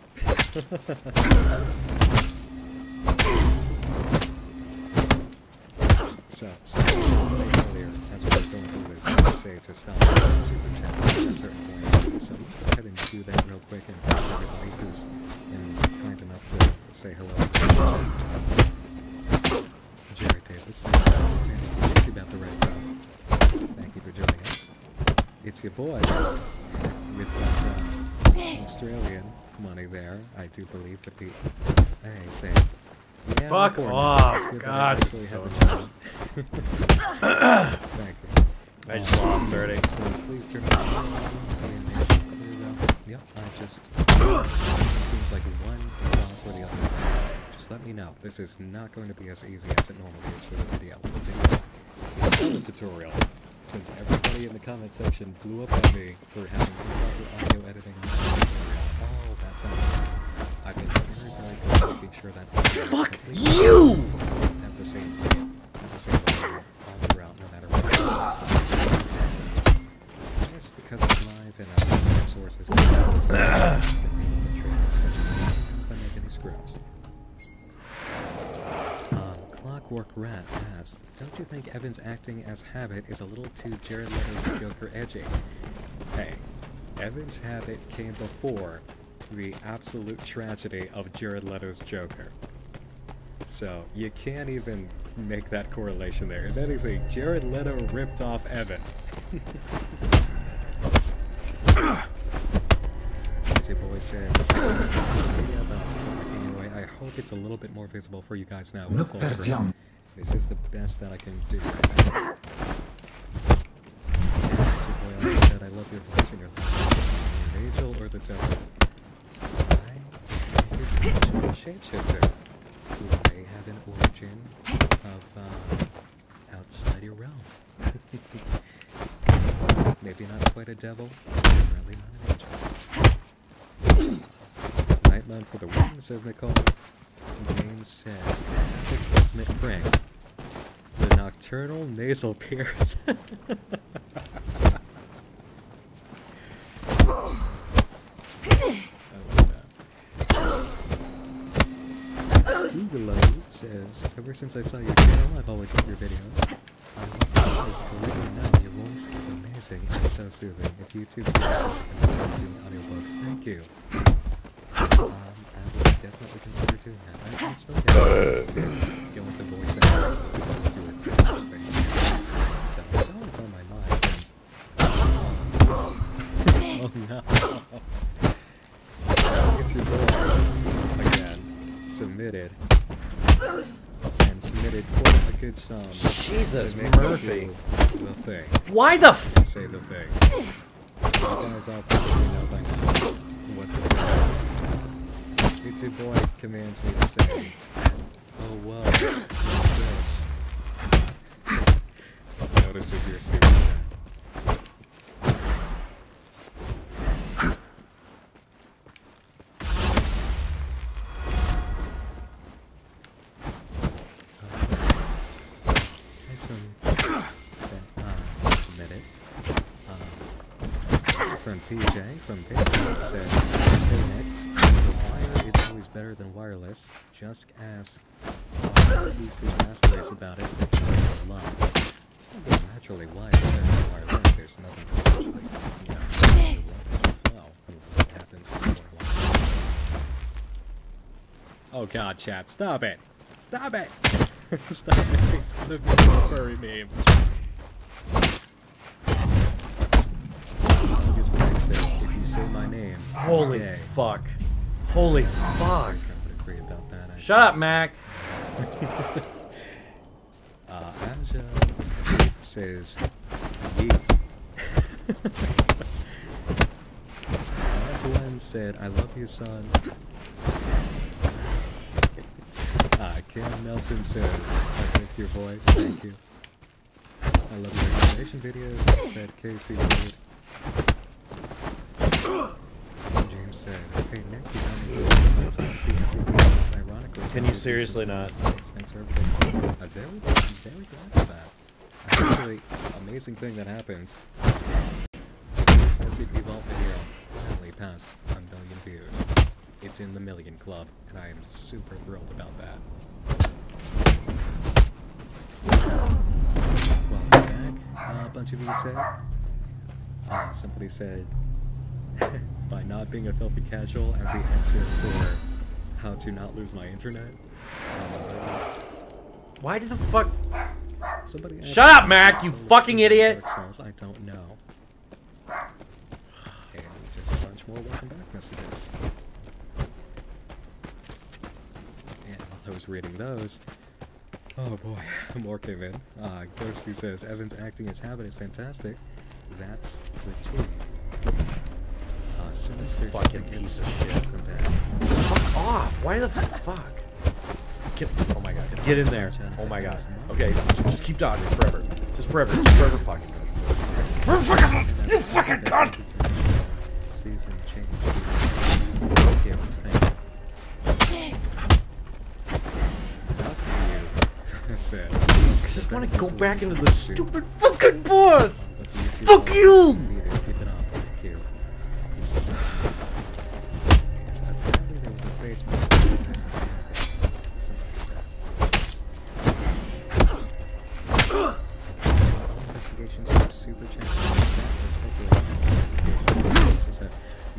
So earlier, as we were going through this, I say to stop the super chat at a certain point. So let's go ahead and do that real quick and thank everybody who's been kind enough to say hello. Jerry Davis, you about the right zone. Thank you for joining us. It's your boy, We've got Australian money there, I do believe, would be. Hey, say. Yeah, Fuck Corner. off, It's good that I God, actually so have a job. Thank you. I just lost 30. So please turn on Yep, I just. It seems like one is off for the others. Just let me know. This is not going to be as easy as it normally is for the video. The video is a tutorial. Since everybody in the comment section blew up at me for having improper audio editing on the tutorial all that time, I've been very good at making sure that Fuck you! At the same level all throughout, no matter what. Yes, because it's live and our sources can if I make any screws. Clockwork Rat asked, don't you think Evan's acting as Habit is a little too Jared Leto's Joker edgy? Hey, Evan's Habit came before the absolute tragedy of Jared Leto's Joker. So, you can't even make that correlation there. If anything, Jared Leto ripped off Evan. As your boy said, anyway, I hope it's a little bit more visible for you guys now. With full screen. This is the best that I can do right now. As your boy also said, I love your voice and your the angel or the devil. I am a shapeshifter who may have an origin of outside your realm. Maybe not quite a devil, certainly not an angel. Nightman for the win, says Nicole. James said, its ultimate prank. The nocturnal nasal pierce. Spoogalo says, ever since I saw your channel, I've always loved your videos. Just to let you know, your voice is amazing and so soothing. If YouTube consider doing audiobooks, thank you. I would definitely consider doing that. I'm still getting to go into voice acting, just do it thing. So it's on my mind. Oh no. It's your boy again. Submitted. And submitted quite a good song. Jesus, to make Murphy. The thing. Why the f- Say the thing. You guys all probably know by now what the thing is. YouTube boy commands me to say, oh whoa, what's this? Notices your super chat. Submitted. From PJ from Big said, "Say Nick, the wire is always better than wireless. Just ask PC Master Race about it. A lot. Well, naturally, wire is better than wireless. There's nothing to actually, the water's gonna flow unless it happens to wireless. Oh God, chat, stop it! Stop it! Stop making fun of me with a furry meme. August Black says, if you say my name, Holy okay. fuck. Holy fuck. I would agree about that. Actually. Shut up, Mac. Anja says, yeet. Gwen said, I love you, son. Cam Nelson says, I missed your voice, thank you. I love your explanation videos, said Casey Reed. James said, hey Nick, you got me good sometimes the SCP ironically. Can you seriously not? Thanks for everything. I'm very glad for that. Actually, amazing thing that happened. This SCP Vault video finally passed 1 million views. It's in the million club, and I am super thrilled about that. Welcome back, a bunch of you said. Somebody said, by not being a filthy casual as the answer for how to not lose my internet. Why did the fuck? Somebody Shut up, Mac, you fucking idiot! I don't know. And just more welcome back messages. And while I was reading those, oh boy, more came in. Ghosty says, Evan's acting as Habit is fantastic. That's the tea. Sinister Fucking piece of shit. Fuck off! Why the fuck? Get, oh my god. Get in there. Oh my god. Okay, just keep dodging forever. Just forever. Just forever fucking. You fucking cunt! Season change. Thank you. Sad. I just want to go back into the stupid fucking boss! Fuck you! Keep it up. Thank you. Apparently there was a Facebook this investigations are super challenging.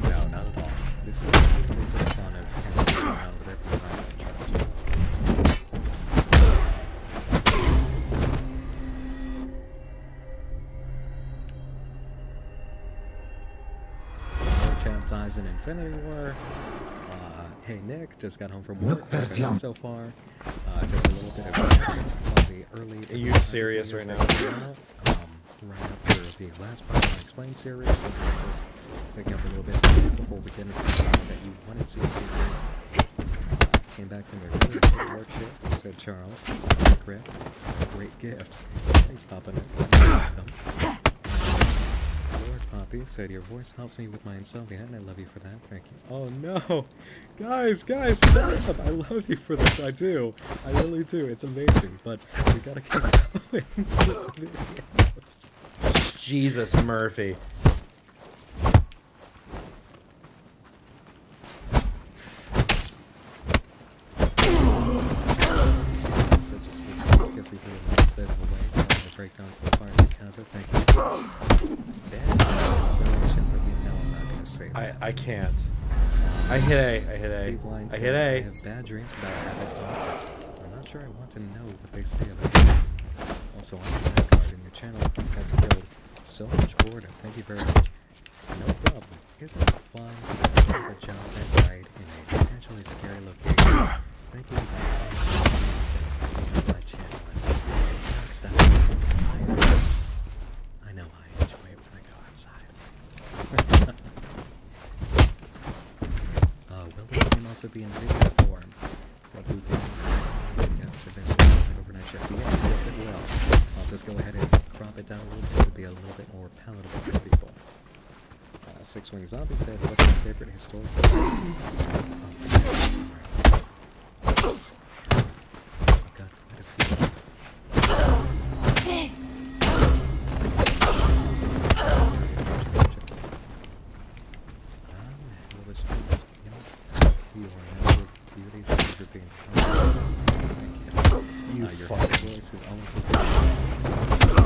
No, not at all. This is totally for the fun of having around with every time I try to. Ties in Infinity War. Hey Nick, just got home from work. So far, just a little bit of the early. Are you serious right now? Right after the last part of my Explain series, so we'll just pick up a little bit before we get into the stuff that you wanted to see. Came back from a really good work shift. Said Charles, this is great gift. Thanks, Papa Nick. Lord Poppy said, your voice helps me with my insomnia, and I love you for that. Thank you. Oh no! Guys, stop! I love you for this, I do. I really do. It's amazing, but we gotta keep going. Jesus, Murphy. Breakdown so far, thank you. I can't. I hit A. I hit A. Steve Line I hit A. I have bad dreams about Habit. I'm not sure I want to know what they say about it. Also, on the card in your channel has killed so much boredom. Thank you very much. No problem. Isn't it fun to have a job at night in a potentially scary location? Thank you. My channel. I know I enjoy it when I go outside. Will this game also be in video form? Thank you, yes, eventually overnight shift. Yes, it will. I'll just go ahead and crop it down a little bit to be a little bit more palatable for people. Six Wing Zombie said, what's your favorite historical? I've got quite a few. You your voice is almost as good.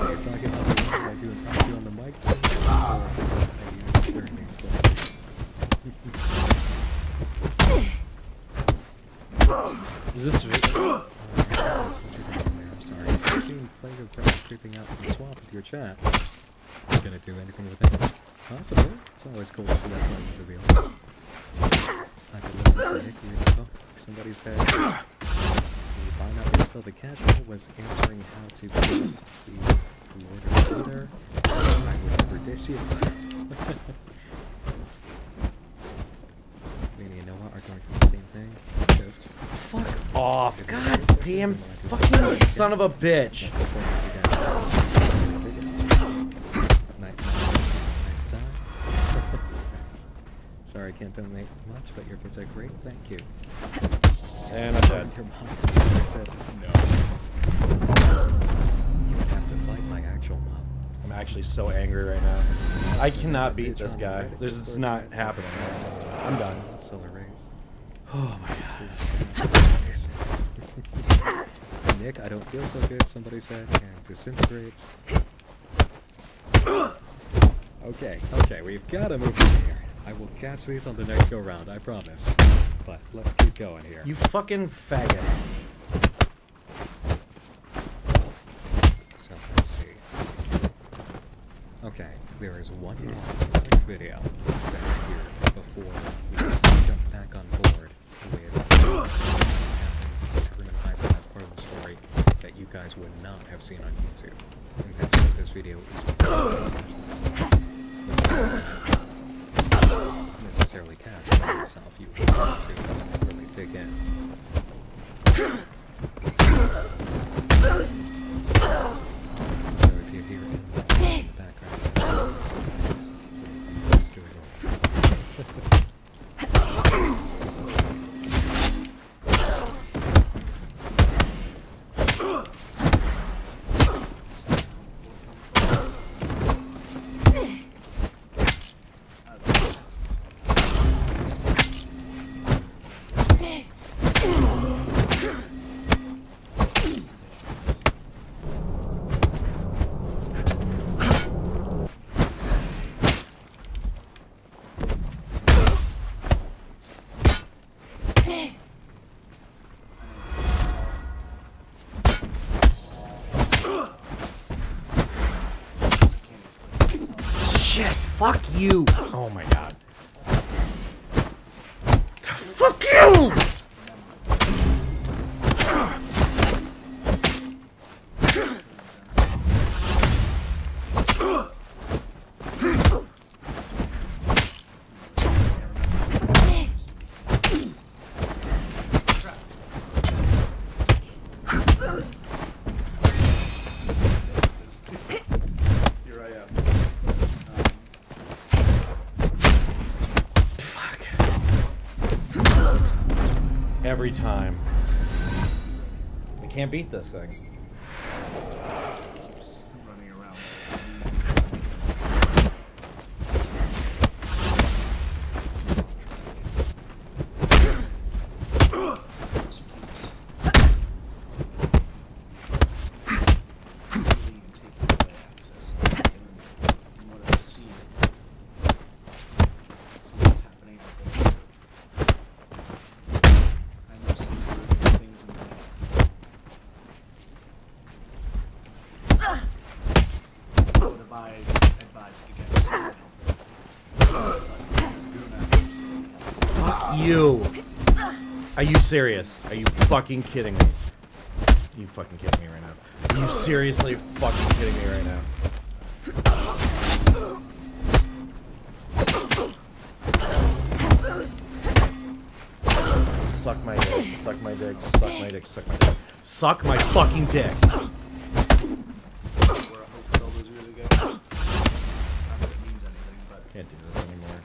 You're talking about the one I do in front of you on the mic, or I use their main voices. Is this I'm sorry. I've seen Plague of Grass creeping out from the swamp with your chat. Are you gonna do anything with it? Possibly. It's always cool to see that Plague is revealed. I could listen to Nick read the book. Somebody said the Buy Not Refill the Casual was answering how to be the Lord of Thunder. I would never diss you. Lady and Noah are going for the same thing. So, fuck off. God damn fucking son of a bitch. Sorry, I can't donate much, but your kids are great. Thank you. And I'm dead. Your mom said no. You would have to fight my actual mom. I'm actually so angry right now. I cannot beat this guy. It's not happening. I'm done. Solar rays. Oh my god. Nick, I don't feel so good, somebody said, and disintegrates. Okay, we've got to move on here. I will catch these on the next go round, I promise. But let's keep going here. You fucking faggot. So let's see. Okay, there is one more quick video that here before we jump back on board with Everyman Hybrid as part of the story that you guys would not have seen on YouTube. And that's what this video is necessarily cast on yourself. You have to really dig in. So if you hear him in the background, please do it all. Fuck you! Oh my god. Fuck you! Every time. I can't beat this thing. Just running around. You. Are you serious? Are you fucking kidding me? You fucking kidding me right now? Are you seriously fucking kidding me right now? Suck my dick, suck my dick, suck my dick, suck my dick. Suck my fucking dick! Can't do this anymore.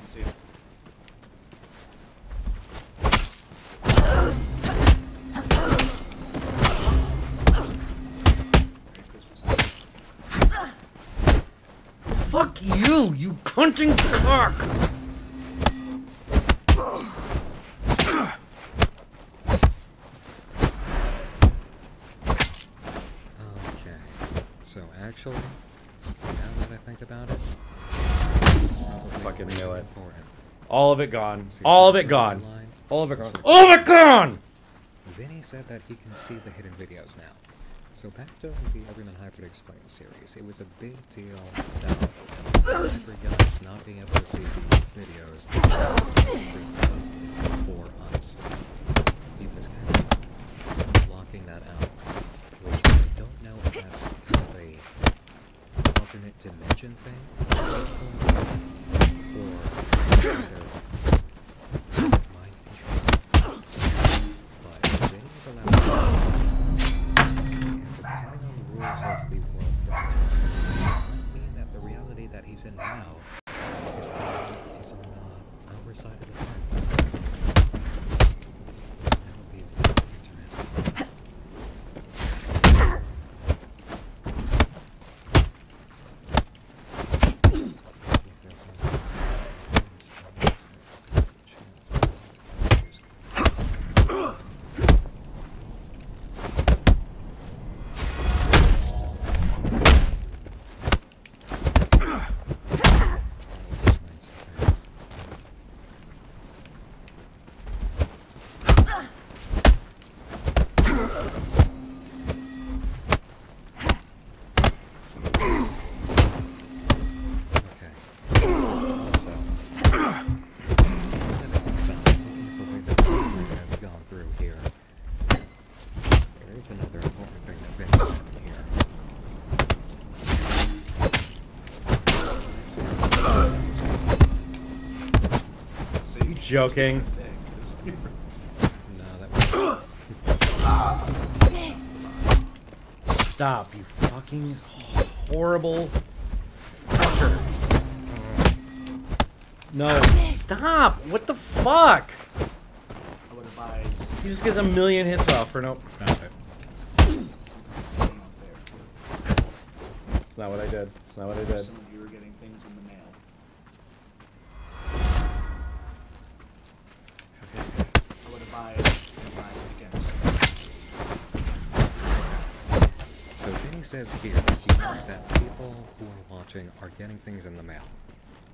Fuck you, you cunting cock! Okay, so actually, now that I think about it, Fucking knew it. important. All of it gone. See, All of it the gone. line- All of it gone. All of it gone! Vinny said that he can see the hidden videos now. So back during the Everyman Hybrid Explained series, it was a big deal that Hybrid guys not being able to see the videos for us. He was kind of blocking that out, which I don't know if that's kind of a alternate dimension thing, or some kind of mind control. But Vinny is allowed to depending on the rules of the world that might mean that the reality that he's in now is on our side of the fence. That would be very interesting. is another important thing that Vinny said here. Are you joking? No, that was... Stop, you fucking horrible fucker. No, stop! What the fuck? I would advise He just gets a million hits off for no. Okay. something up there. It's not what I did. It's not what I did. Some of you are getting things in the mail. I would advise against. So Vinny says here, he means that people who are watching are getting things in the mail.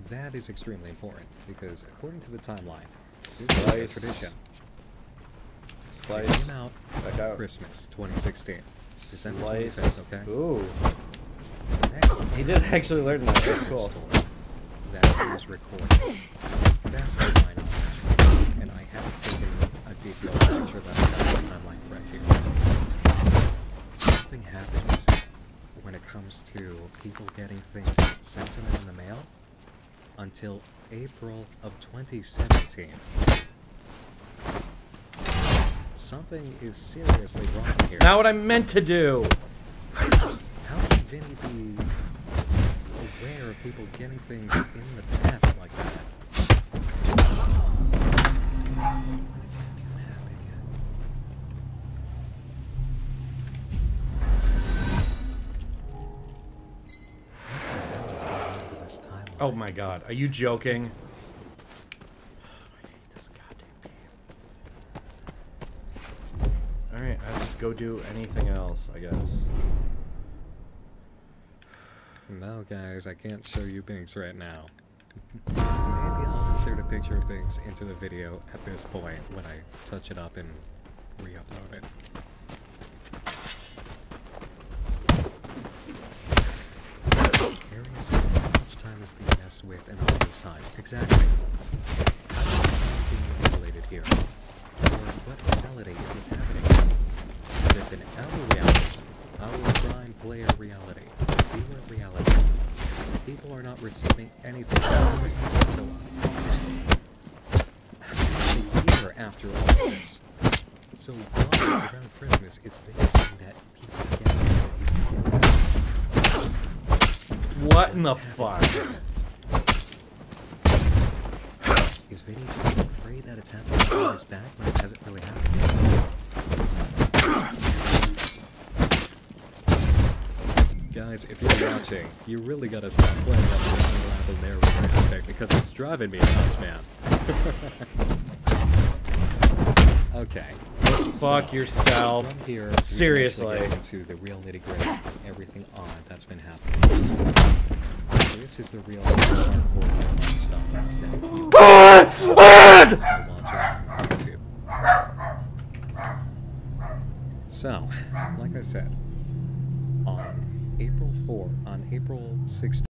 That is extremely important, because according to the timeline, this is a Slice. tradition. It Slice. came out Back out. Christmas 2016. December Slice. 25th, okay? Ooh. The next He did actually learn that. That's cool. story that was recorded. That's the timeline. And I haven't taken a deep look to make sure that I got the timeline correct here. Something happens when it comes to people getting things sent to them in the mail until April of 2017. Something is seriously wrong here. It's not what I meant to do. How can Vinny be aware of people getting things in the past like that? What didn't even happen yet? What the hell is going on with this timeline? Oh my god. Are you joking? I hate this goddamn game. Alright, I'll just go do anything else, I guess. No, guys, I can't show you Binks right now. Maybe I'll insert a picture of Binks into the video at this point when I touch it up and re-upload it. Curious how much time is being messed with and on your side. Exactly. How is time being manipulated here? Or what reality is this happening? Is it our reality? Our prime player reality? Viewer reality? People are not receiving anything from it, so obviously, a year after all of this. So why around Christmas is Vinny saying that people are getting things that What in the fuck? Is Vinny just afraid that it's happening behind his back when it hasn't really happened yet? Guys, if you're watching, you really gotta stop playing up the unreliable narrator aspect because it's driving me nuts, man. Okay. Fuck yourself. From here, we Seriously. actually get into the real nitty-gritty, everything odd that's been happening. So this is the real hardcore stuff that you guys been watching on YouTube. So, like I said, on April 16th,